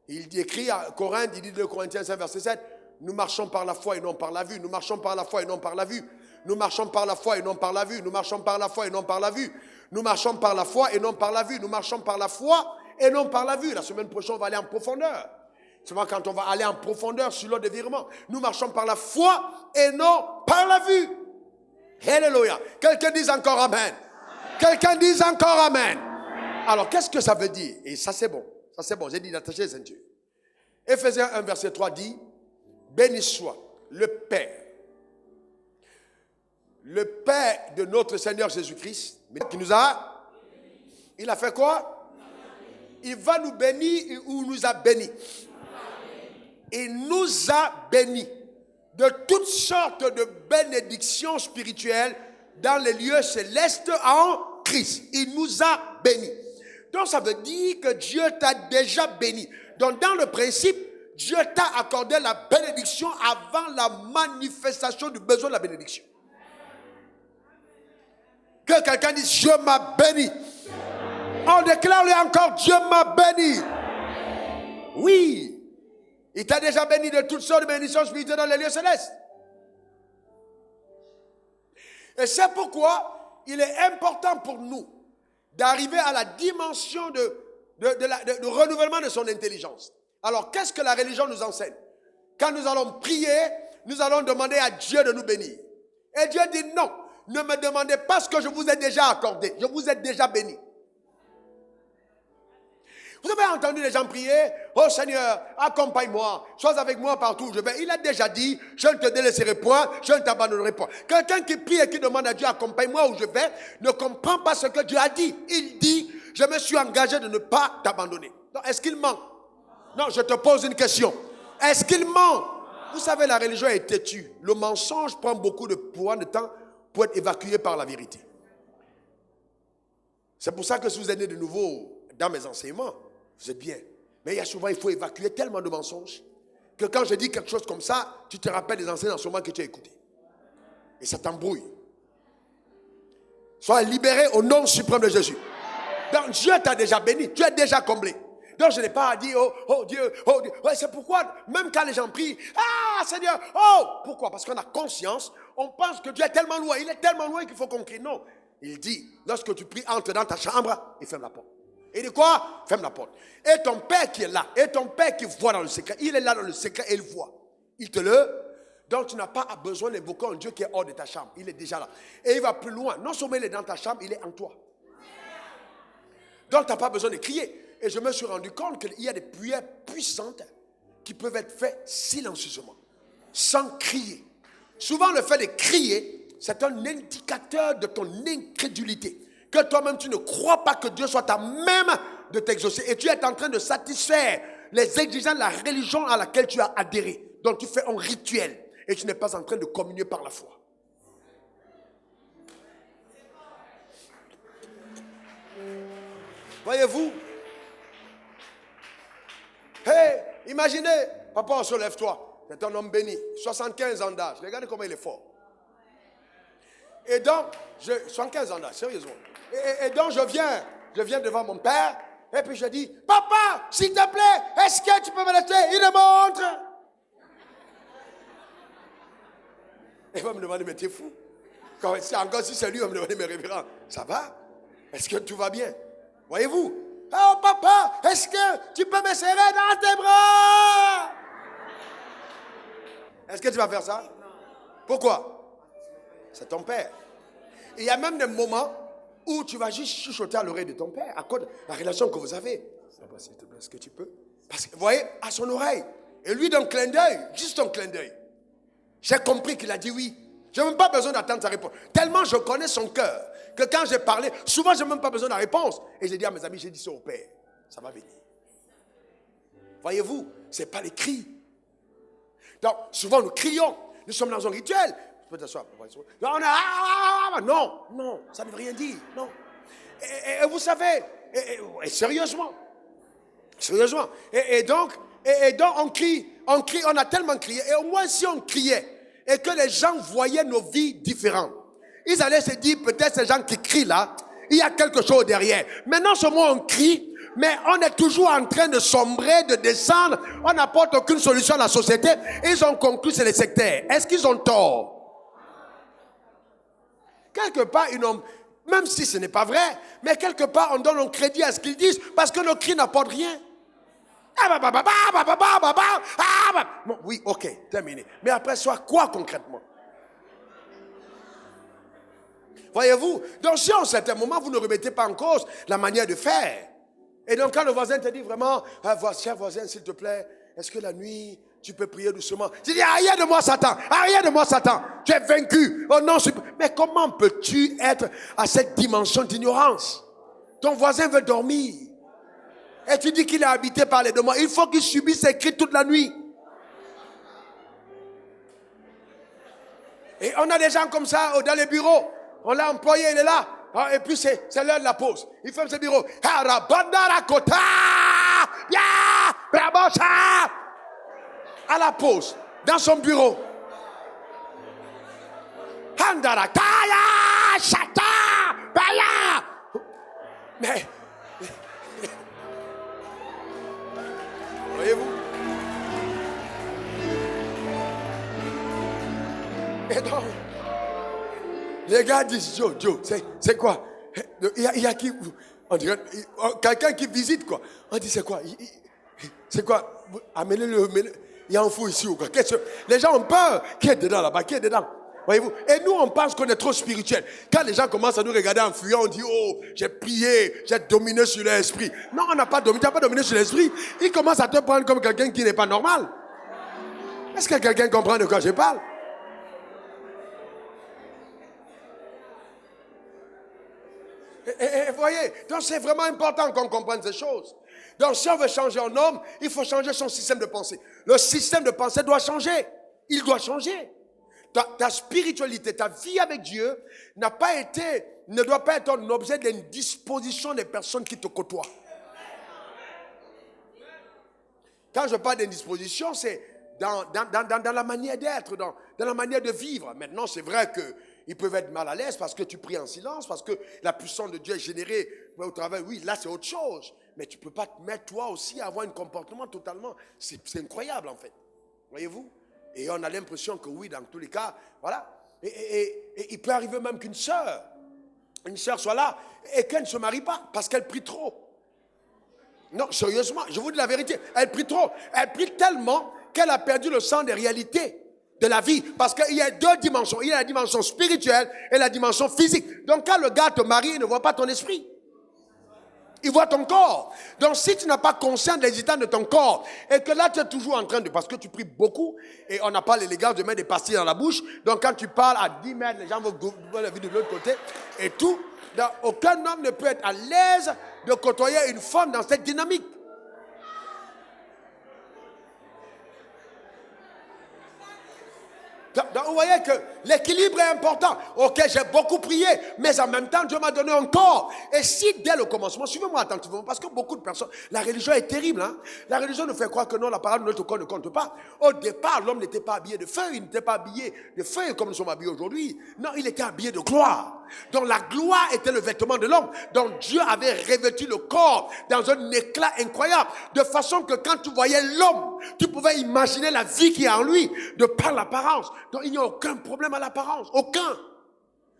il écrit à Corinthe, il dit 2 Corinthiens 5, verset 7, nous marchons par la foi et non par la vue. Nous marchons par la foi et non par la vue. Nous marchons par la foi et non par la vue. Nous marchons par la foi et non par la vue. Nous marchons par la foi et non par la vue. Nous marchons par la foi et non par la vue. La semaine prochaine, on va aller en profondeur. Seulement quand on va aller en profondeur sur l'ordre de virement. Nous marchons par la foi et non par la vue. Alléluia. Quelqu'un dise encore amen. Quelqu'un dise encore amen. Alors, qu'est-ce que ça veut dire? Et ça, c'est bon. Ça, c'est bon. J'ai dit d'attacher les ceintures. Éphésiens 1, verset 3 dit, béni soit le Père de notre Seigneur Jésus-Christ, qui nous a, il a fait quoi? Il va nous bénir ou nous a bénis. Il nous a bénis de toutes sortes de bénédictions spirituelles dans les lieux célestes en Christ. Il nous a bénis. Donc ça veut dire que Dieu t'a déjà béni. Donc dans le principe, Dieu t'a accordé la bénédiction avant la manifestation du besoin de la bénédiction. Que quelqu'un dise, Dieu m'a béni. On déclare-lui encore, Dieu m'a béni. Oui. Il t'a déjà béni de toutes sortes de bénédictions spirituelles dans les lieux célestes. Et c'est pourquoi il est important pour nous d'arriver à la dimension de renouvellement de son intelligence. Alors, qu'est-ce que la religion nous enseigne? Quand nous allons prier, nous allons demander à Dieu de nous bénir. Et Dieu dit non, ne me demandez pas ce que je vous ai déjà accordé. Je vous ai déjà béni. Vous avez entendu les gens prier, oh Seigneur, accompagne-moi, sois avec moi partout où je vais. Il a déjà dit, je ne te délaisserai point, je ne t'abandonnerai point. Quelqu'un qui prie et qui demande à Dieu, accompagne-moi où je vais, ne comprend pas ce que Dieu a dit. Il dit, je me suis engagé de ne pas t'abandonner. Est-ce qu'il ment? Non, je te pose une question. Est-ce qu'il ment? Vous savez, la religion est têtue. Le mensonge prend beaucoup de temps pour être évacué par la vérité. C'est pour ça que si vous êtes né de nouveau dans mes enseignements, vous êtes bien. Mais il faut évacuer tellement de mensonges que quand je dis quelque chose comme ça, tu te rappelles des enseignements que tu as écoutés. Et ça t'embrouille. Sois libéré au nom suprême de Jésus. Donc Dieu t'a déjà béni, tu es déjà comblé. Donc je n'ai pas à dire, oh Dieu, oh Dieu. Ouais, c'est pourquoi, même quand les gens prient, ah Seigneur, oh, pourquoi? Parce qu'on a conscience, on pense que Dieu est tellement loin, il est tellement loin qu'il faut qu'on crie. Non, il dit, lorsque tu pries, entre dans ta chambre et ferme la porte. Il dit quoi? Ferme la porte. Et ton père qui est là, et ton père qui voit dans le secret, il est là dans le secret et il voit. Il te le... Donc tu n'as pas besoin d'invoquer un Dieu qui est hors de ta chambre. Il est déjà là. Et il va plus loin. Non seulement il est dans ta chambre, il est en toi. Donc tu n'as pas besoin de crier. Et je me suis rendu compte qu'il y a des prières puissantes qui peuvent être faites silencieusement, sans crier. Souvent le fait de crier, c'est un indicateur de ton incrédulité. Que toi-même tu ne crois pas que Dieu soit à même de t'exaucer. Et tu es en train de satisfaire les exigences de la religion à laquelle tu as adhéré. Donc tu fais un rituel. Et tu n'es pas en train de communier par la foi. Voyez-vous? Hey, imaginez, papa, se lève-toi. C'est un homme béni, 75 ans d'âge. Regardez comment il est fort. Et donc, 75 ans d'âge, sérieusement. Et donc, je viens devant mon père. Et puis je dis, papa, s'il te plaît, est-ce que tu peux me laisser une montre? Il va me demander, mais t'es fou. Encore si c'est lui, il va me demander, mais révérend, ça va? Est-ce que tout va bien? Voyez-vous? Oh papa, est-ce que tu peux me serrer dans tes bras? Est-ce que tu vas faire ça? Pourquoi? C'est ton père. Il y a même des moments où tu vas juste chuchoter à l'oreille de ton père à cause de la relation que vous avez. S'il te plaît, est-ce que tu peux? Parce que, vous voyez, à son oreille. Et lui, d'un clin d'œil, juste un clin d'œil. J'ai compris qu'il a dit oui. Je n'ai même pas besoin d'attendre sa réponse. Tellement je connais son cœur que quand j'ai parlé, souvent je n'ai même pas besoin de la réponse. Et j'ai dit à mes amis, j'ai dit ça au père. Ça va venir. Voyez-vous, ce n'est pas les cris. Donc, souvent nous crions. Nous sommes dans un rituel. Tu peux t'asseoir. Non, ça ne veut rien dire. Non. Et vous savez, et sérieusement. Et donc, on crie, on a tellement crié. Et au moins, si on criait et que les gens voyaient nos vies différentes, ils allaient se dire, peut-être ces gens qui crient là, il y a quelque chose derrière. Mais non seulement on crie, mais on est toujours en train de sombrer, de descendre. On n'apporte aucune solution à la société. Ils ont conclu, c'est les sectaires. Est-ce qu'ils ont tort? Quelque part, même si ce n'est pas vrai, mais quelque part, on donne un crédit à ce qu'ils disent parce que nos cris n'apportent rien. Bon, oui, ok, terminé. Mais après, soit quoi concrètement? Voyez-vous? Donc, si à un certain moment, vous ne remettez pas en cause la manière de faire. Et donc, quand le voisin te dit vraiment, cher voisin, s'il te plaît, est-ce que la nuit, tu peux prier doucement? Tu dis, arrière de moi, Satan, arrière de moi, Satan. Tu es vaincu. Oh non, mais comment peux-tu être à cette dimension d'ignorance? Ton voisin veut dormir. Et tu dis qu'il est habité par les démons. Il faut qu'il subisse ses cris toute la nuit. Et on a des gens comme ça dans les bureaux. On l'a employé, il est là. Et puis c'est l'heure de la pause. Il ferme ses bureaux. À la pause, dans son bureau. Mais, voyez-vous? Et donc, les gars disent, Joe, c'est quoi? Il y a qui? On dirait, quelqu'un qui visite, quoi. On dit, c'est quoi? C'est quoi? Amenez-le. Il y a un fou ici ou quoi? Les gens ont peur. Qui est dedans là-bas? Qui est dedans? Voyez-vous? Et nous, on pense qu'on est trop spirituel. Quand les gens commencent à nous regarder en fuyant, on dit, oh, j'ai prié, j'ai dominé sur l'esprit. Non, on n'a pas dominé, tu n'as pas dominé sur l'esprit. Ils commencent à te prendre comme quelqu'un qui n'est pas normal. Est-ce que quelqu'un comprend de quoi je parle? Et voyez, donc c'est vraiment important qu'on comprenne ces choses. Donc si on veut changer un homme, il faut changer son système de pensée. Le système de pensée doit changer. Il doit changer. Ta spiritualité, ta vie avec Dieu ne doit pas être un objet d'indisposition des personnes qui te côtoient. Quand je parle d'indisposition, c'est dans la manière d'être, dans la manière de vivre. Maintenant, c'est vrai qu'ils peuvent être mal à l'aise parce que tu pries en silence, parce que la puissance de Dieu est générée au travail. Oui, là, c'est autre chose. Mais tu ne peux pas te mettre toi aussi à avoir un comportement totalement... C'est incroyable, en fait. Voyez-vous? Et on a l'impression que oui, dans tous les cas, voilà. Et il peut arriver même qu'une sœur soit là et qu'elle ne se marie pas parce qu'elle prie trop. Non, sérieusement, je vous dis la vérité. Elle prie trop. Elle prie tellement qu'elle a perdu le sens des réalités de la vie. Parce qu'il y a deux dimensions. Il y a la dimension spirituelle et la dimension physique. Donc quand le gars te marie, il ne voit pas ton esprit. Il voit ton corps. Donc si tu n'as pas conscience de l'existence de ton corps et que là tu es toujours en train de... Parce que tu pries beaucoup et on n'a pas l'élégance de mettre des pastilles dans la bouche. Donc quand tu parles à 10 mètres, les gens vont la vie de l'autre côté et tout. Donc, aucun homme ne peut être à l'aise de côtoyer une femme dans cette dynamique. Donc, vous voyez que l'équilibre est important. Ok, j'ai beaucoup prié, mais en même temps, Dieu m'a donné un corps. Et si dès le commencement, suivez-moi attentivement, parce que beaucoup de personnes, la religion est terrible. Hein? La religion nous fait croire que non, la parole de notre corps ne compte pas. Au départ, l'homme n'était pas habillé de feu, il n'était pas habillé de feu comme nous sommes habillés aujourd'hui. Non, il était habillé de gloire. Donc la gloire était le vêtement de l'homme. Donc Dieu avait revêtu le corps dans un éclat incroyable. De façon que quand tu voyais l'homme, tu pouvais imaginer la vie qui est en lui, de par l'apparence. Donc il n'y a aucun problème à l'apparence. Aucun.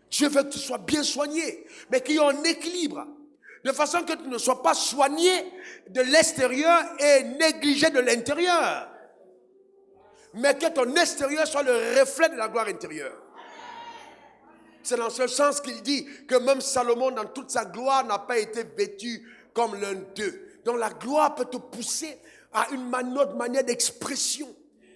Dieu veut que tu sois bien soigné, mais qu'il y ait un équilibre. De façon que tu ne sois pas soigné de l'extérieur et négligé de l'intérieur. Mais que ton extérieur soit le reflet de la gloire intérieure. C'est dans ce sens qu'il dit que même Salomon, dans toute sa gloire, n'a pas été vêtu comme l'un d'eux. Donc la gloire peut te pousser à une autre manière d'expression,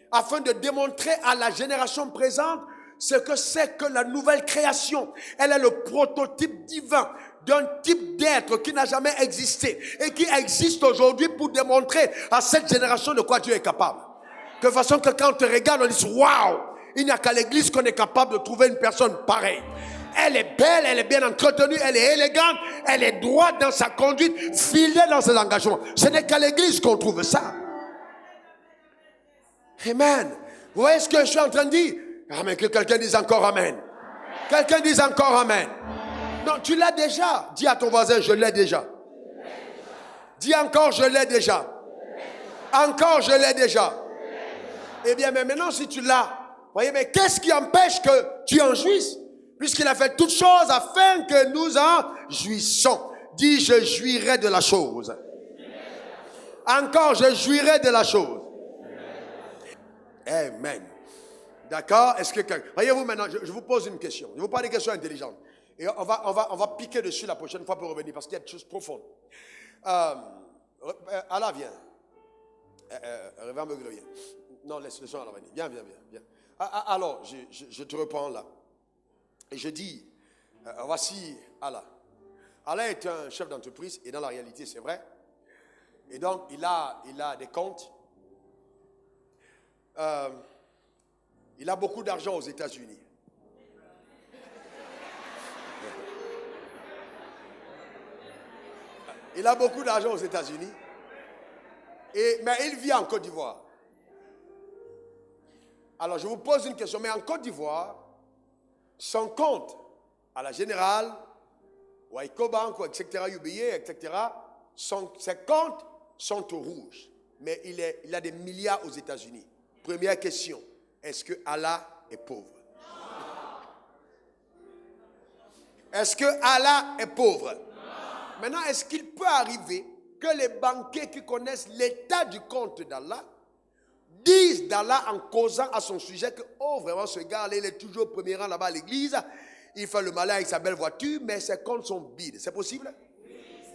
afin de démontrer à la génération présente ce que c'est que la nouvelle création. Elle est le prototype divin d'un type d'être qui n'a jamais existé et qui existe aujourd'hui pour démontrer à cette génération de quoi Dieu est capable. De façon que quand on te regarde, on dit « Waouh !» Il n'y a qu'à l'église qu'on est capable de trouver une personne pareille. Elle est belle, elle est bien entretenue, elle est élégante, elle est droite dans sa conduite, fidèle dans ses engagements. Ce n'est qu'à l'église qu'on trouve ça. Amen. Vous voyez ce que je suis en train de dire? Amen. Que quelqu'un dise encore Amen. Quelqu'un dise encore Amen. Non, tu l'as déjà. Dis à ton voisin, je l'ai déjà. Dis encore, je l'ai déjà. Encore, je l'ai déjà. Eh bien, mais maintenant, si tu l'as, voyez, mais qu'est-ce qui empêche que tu en jouisses? Puisqu'il a fait toutes choses afin que nous en jouissons. Dis, je jouirai de la chose. Encore, je jouirai de la chose. Amen. D'accord? Est-ce que voyez-vous maintenant, je vous pose une question. Je vous parle des questions intelligentes. Et on va piquer dessus la prochaine fois pour revenir, parce qu'il y a des choses profondes. Allah, viens. Révérend me viens. Non, laisse-le Allah venir. Viens. Alors, je te reprends là. Et je dis, voici Allah. Allah est un chef d'entreprise, et dans la réalité, c'est vrai. Et donc, il a des comptes. Il a beaucoup d'argent aux États-Unis. Il a beaucoup d'argent aux États-Unis. Mais il vit en Côte d'Ivoire. Alors, je vous pose une question. Mais en Côte d'Ivoire, son compte à la Générale, ou à EcoBank, ou etc., UBA, etc., ses comptes sont au rouge. Mais il a des milliards aux États-Unis. Première question. Est-ce que Allah est pauvre? Est-ce que Allah est pauvre? Maintenant, est-ce qu'il peut arriver que les banquiers qui connaissent l'état du compte d'Allah disent d'Allah en causant à son sujet que, oh, vraiment, ce gars-là, il est toujours au premier rang là-bas à l'église, il fait le malin avec sa belle voiture, mais ses comptes sont vides. C'est possible?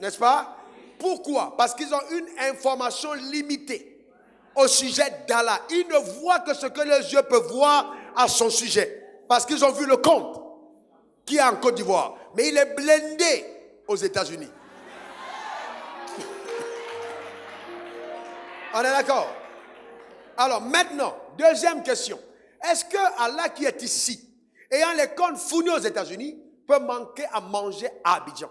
N'est-ce pas? Pourquoi? Parce qu'ils ont une information limitée au sujet d'Allah. Ils ne voient que ce que les yeux peuvent voir à son sujet. Parce qu'ils ont vu le compte qui est en Côte d'Ivoire. Mais il est blindé aux États-Unis. On est d'accord? Alors maintenant, deuxième question. Est-ce que Allah qui est ici, ayant les comptes fournis aux États-Unis, peut manquer à manger à Abidjan?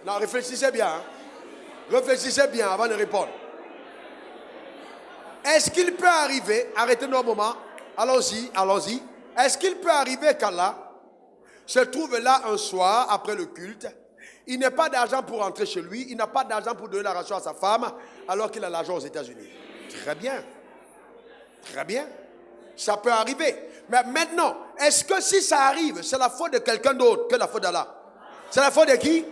Non, réfléchissez bien. Hein? Réfléchissez bien avant de répondre. Est-ce qu'il peut arriver, arrêtez-nous un moment, allons-y. Est-ce qu'il peut arriver qu'Allah se trouve là un soir après le culte, il n'a pas d'argent pour rentrer chez lui, il n'a pas d'argent pour donner la ration à sa femme, alors qu'il a l'argent aux États-Unis? Très bien. Très bien. Ça peut arriver. Mais maintenant, est-ce que si ça arrive, c'est la faute de quelqu'un d'autre que la faute d'Allah? C'est la faute de qui?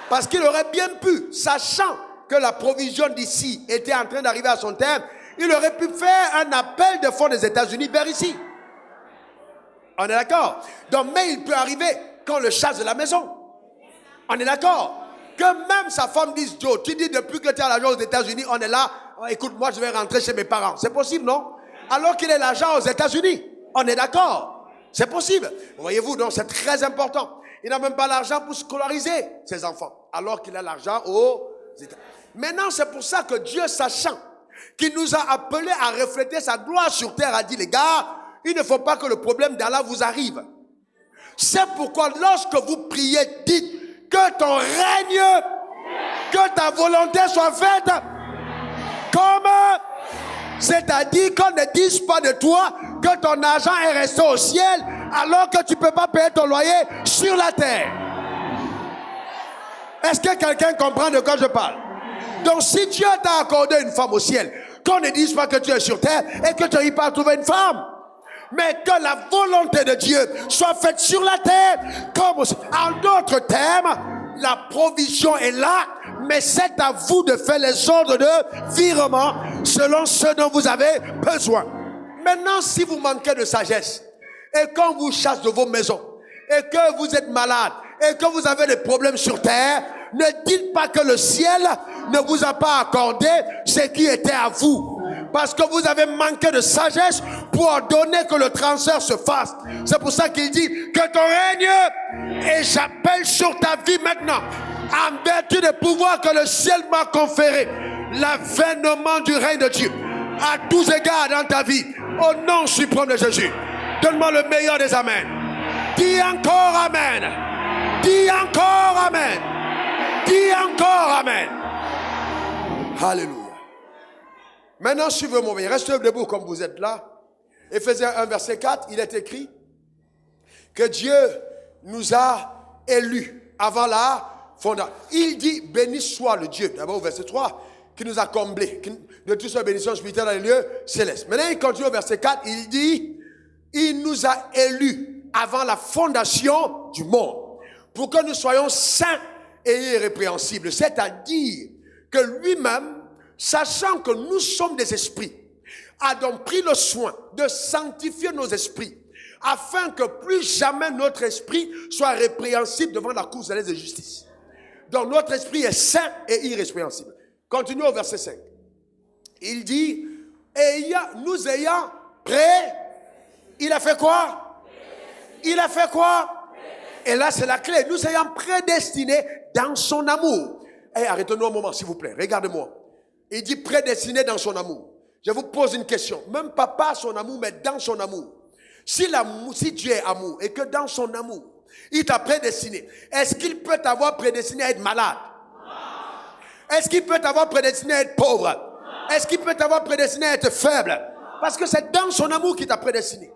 Parce qu'il aurait bien pu, sachant que la provision d'ici était en train d'arriver à son terme, il aurait pu faire un appel de fonds des États-Unis vers ici. On est d'accord? Donc, mais il peut arriver qu'on le chasse de la maison. On est d'accord? Que même sa femme dise, Joe, tu dis depuis que tu as l'argent aux États-Unis, on est là, écoute, moi je vais rentrer chez mes parents. C'est possible, non? Alors qu'il ait l'argent aux États-Unis. On est d'accord? C'est possible. Voyez-vous, donc c'est très important. Il n'a même pas l'argent pour scolariser ses enfants, alors qu'il a l'argent aux États-Unis. Maintenant, c'est pour ça que Dieu, sachant qu'il nous a appelés à refléter sa gloire sur terre, a dit, les gars, il ne faut pas que le problème d'Allah vous arrive. C'est pourquoi lorsque vous priez, dites que ton règne, que ta volonté soit faite comme, c'est-à-dire qu'on ne dise pas de toi que ton argent est resté au ciel alors que tu ne peux pas payer ton loyer sur la terre. Est-ce que quelqu'un comprend de quoi je parle? Donc si Dieu t'a accordé une femme au ciel, qu'on ne dise pas que tu es sur terre et que tu n'arrives pas à trouver une femme, mais que la volonté de Dieu soit faite sur la terre comme au ciel. En d'autres termes, la provision est là, mais c'est à vous de faire les ordres de virement selon ce dont vous avez besoin. Maintenant, si vous manquez de sagesse et qu'on vous chasse de vos maisons et que vous êtes malade et que vous avez des problèmes sur terre, ne dites pas que le ciel ne vous a pas accordé ce qui était à vous. Parce que vous avez manqué de sagesse pour ordonner que le transfert se fasse. C'est pour ça qu'il dit que ton règne, et j'appelle sur ta vie maintenant, en vertu des pouvoirs que le ciel m'a conféré, l'avènement du règne de Dieu à tous égards dans ta vie, au nom suprême de Jésus. Donne-moi le meilleur des amens. Dis encore amen. Dis encore amen. Dis encore amen. Alléluia. Maintenant, suivez-moi, restez debout comme vous êtes là. Éphésiens 1, verset 4, il est écrit que Dieu nous a élus avant la fondation. Il dit, béni soit le Dieu, d'abord au verset 3, qui nous a comblés de toutes ces bénédictions spirituelles dans les lieux célestes. Maintenant, il continue au verset 4, il dit, il nous a élus avant la fondation du monde, pour que nous soyons saints et irrépréhensibles. C'est-à-dire que lui-même, sachant que nous sommes des esprits, a donc pris le soin de sanctifier nos esprits, afin que plus jamais notre esprit soit répréhensible devant la cour céleste de justice. Donc notre esprit est saint et irrépréhensible. Continuons au verset 5. Il dit, nous ayant prêt, il a fait quoi? Il a fait quoi? Et là c'est la clé. Nous ayant prédestinés dans son amour. Arrêtez-nous un moment s'il vous plaît, regardez-moi. Il dit prédestiné dans son amour. Je vous pose une question. Même pas par son amour, mais dans son amour. Si Dieu est amour et que dans son amour, il t'a prédestiné, est-ce qu'il peut t'avoir prédestiné à être malade? Est-ce qu'il peut t'avoir prédestiné à être pauvre? Est-ce qu'il peut t'avoir prédestiné à être faible? Parce que c'est dans son amour qu'il t'a prédestiné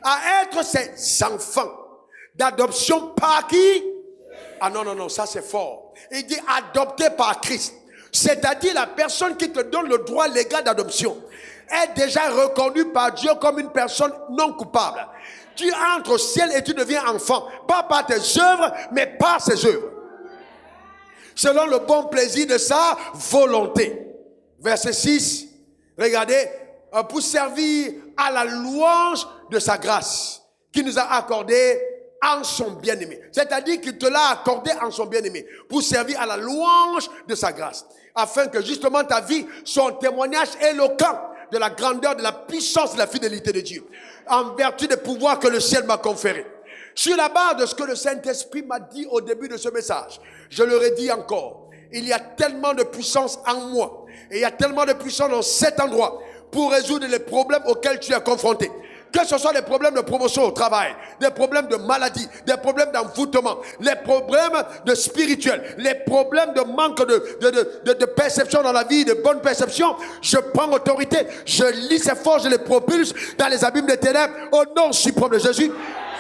à être ses enfants d'adoption par qui? Ah non, ça c'est fort. Il dit adopté par Christ. C'est-à-dire la personne qui te donne le droit légal d'adoption est déjà reconnue par Dieu comme une personne non coupable. Tu entres au ciel et tu deviens enfant, pas par tes œuvres, mais par ses œuvres. Selon le bon plaisir de sa volonté. Verset 6, regardez, pour servir à la louange de sa grâce, qui nous a accordé en son bien-aimé. C'est-à-dire qu'il te l'a accordé en son bien-aimé, pour servir à la louange de sa grâce. Afin que justement ta vie soit un témoignage éloquent de la grandeur, de la puissance, de la fidélité de Dieu. En vertu des pouvoirs que le ciel m'a conférés. Sur la base de ce que le Saint-Esprit m'a dit au début de ce message, je leur ai dit encore, il y a tellement de puissance en moi, et il y a tellement de puissance dans cet endroit, pour résoudre les problèmes auxquels tu es confronté. Que ce soit des problèmes de promotion au travail, des problèmes de maladie, des problèmes d'envoûtement, les problèmes de spirituel, les problèmes de manque de perception dans la vie, de bonne perception, je prends autorité, je lis ces forces, je les propulse dans les abîmes des ténèbres au nom suprême de Jésus.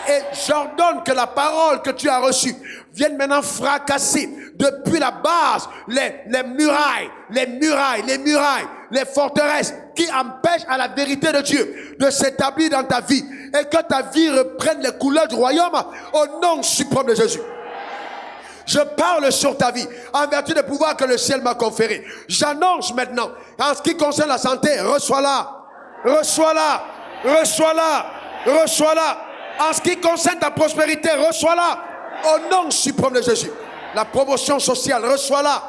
Et j'ordonne que la parole que tu as reçue vienne maintenant fracasser depuis la base les murailles, les forteresses qui empêchent à la vérité de Dieu de s'établir dans ta vie et que ta vie reprenne les couleurs du royaume au nom suprême de Jésus. Je parle sur ta vie, en vertu des pouvoirs que le ciel m'a conférés. J'annonce maintenant, en ce qui concerne la santé, reçois-la, reçois-la, reçois-la, reçois-la. En ce qui concerne ta prospérité, reçois-la, au nom suprême de Jésus. La promotion sociale, reçois-la.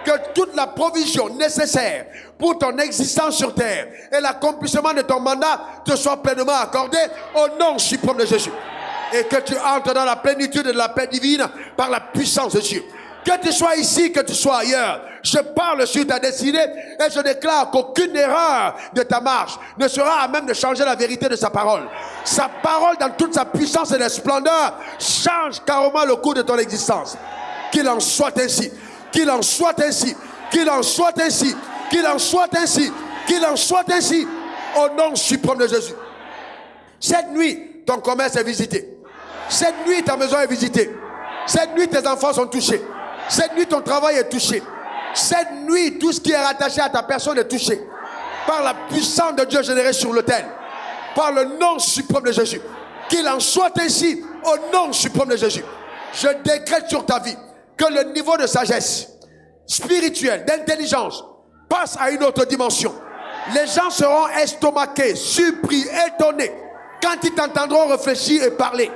Que toute la provision nécessaire pour ton existence sur terre et l'accomplissement de ton mandat te soit pleinement accordé au nom suprême de Jésus. Et que tu entres dans la plénitude de la paix divine par la puissance de Dieu. Que tu sois ici, que tu sois ailleurs, je parle sur ta destinée et je déclare qu'aucune erreur de ta marche ne sera à même de changer la vérité de sa parole. Sa parole, dans toute sa puissance et sa splendeur, change carrément le cours de ton existence. Qu'il en soit ainsi. Qu'il en soit ainsi, qu'il en soit ainsi, qu'il en soit ainsi, qu'il en soit ainsi, au nom suprême de Jésus. Cette nuit, ton commerce est visité. Cette nuit, ta maison est visitée. Cette nuit, tes enfants sont touchés. Cette nuit, ton travail est touché. Cette nuit, tout ce qui est rattaché à ta personne est touché. Par la puissance de Dieu générée sur l'autel. Par le nom suprême de Jésus. Qu'il en soit ainsi, au nom suprême de Jésus. Je décrète sur ta vie que le niveau de sagesse spirituelle, d'intelligence, passe à une autre dimension. Les gens seront estomaqués, surpris, étonnés, quand ils t'entendront réfléchir et parler.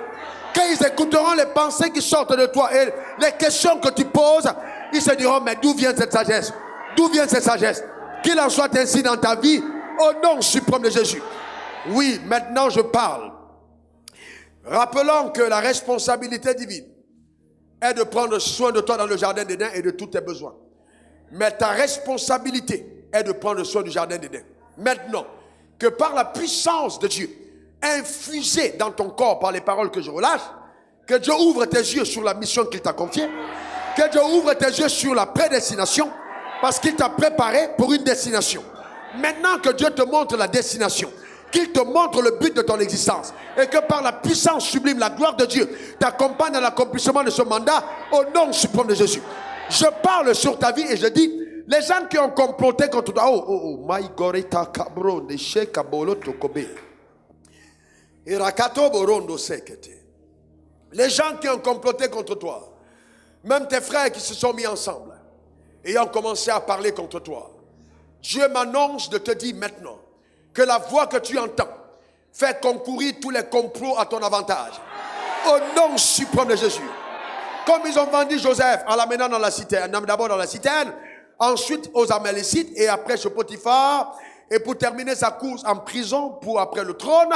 Quand ils écouteront les pensées qui sortent de toi et les questions que tu poses, ils se diront, mais d'où vient cette sagesse? D'où vient cette sagesse? Qu'il en soit ainsi dans ta vie, au nom suprême de Jésus. Oui, maintenant je parle. Rappelons que la responsabilité divine est de prendre soin de toi dans le jardin d'Éden et de tous tes besoins. Mais ta responsabilité est de prendre soin du jardin d'Éden. Maintenant, que par la puissance de Dieu, infusée dans ton corps par les paroles que je relâche, que Dieu ouvre tes yeux sur la mission qu'il t'a confiée, que Dieu ouvre tes yeux sur la prédestination, parce qu'il t'a préparé pour une destination. Maintenant que Dieu te montre la destination, qu'il te montre le but de ton existence et que par la puissance sublime, la gloire de Dieu t'accompagne dans l'accomplissement de ce mandat au nom suprême de Jésus. Je parle sur ta vie et je dis, les gens qui ont comploté contre toi, my gorita cabron de shekabolo tokobe. Irakato borondo sekete. Les gens qui ont comploté contre toi, même tes frères qui se sont mis ensemble et ont commencé à parler contre toi, Dieu m'annonce de te dire maintenant que la voix que tu entends fait concourir tous les complots à ton avantage. Au nom suprême de Jésus. Comme ils ont vendu Joseph en l'amenant dans la citerne, d'abord dans la citerne, ensuite aux Amalécites et après chez Potiphar, et pour terminer sa course en prison pour après le trône,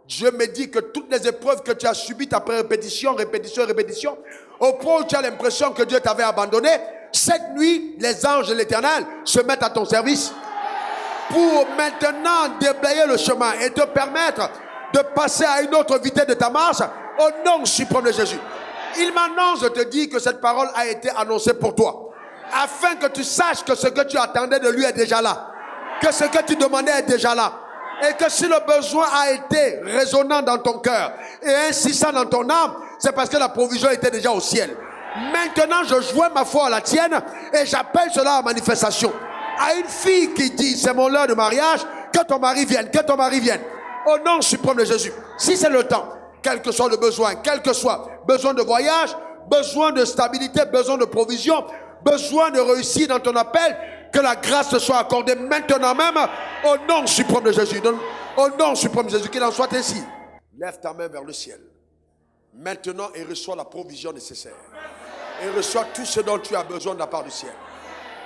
Dieu me dit que toutes les épreuves que tu as subies après répétition, au point où tu as l'impression que Dieu t'avait abandonné, cette nuit, les anges de l'Éternel se mettent à ton service pour maintenant déblayer le chemin et te permettre de passer à une autre vitesse de ta marche au nom suprême de Jésus. Il m'annonce de te dire que cette parole a été annoncée pour toi, afin que tu saches que ce que tu attendais de lui est déjà là, que ce que tu demandais est déjà là, et que si le besoin a été résonnant dans ton cœur et insistant dans ton âme, c'est parce que la provision était déjà au ciel. Maintenant, je joins ma foi à la tienne et j'appelle cela à manifestation. À une fille qui dit, c'est mon heure de mariage, que ton mari vienne, que ton mari vienne. Au nom suprême de Jésus. Si c'est le temps, quel que soit le besoin, quel que soit besoin de voyage, besoin de stabilité, besoin de provision, besoin de réussir dans ton appel, que la grâce te soit accordée maintenant même, au nom suprême de Jésus. Au nom suprême de Jésus, qu'il en soit ainsi. Lève ta main vers le ciel. Maintenant, et reçois la provision nécessaire. Et reçois tout ce dont tu as besoin de la part du ciel.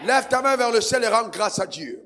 Lève ta main vers le ciel et rends grâce à Dieu.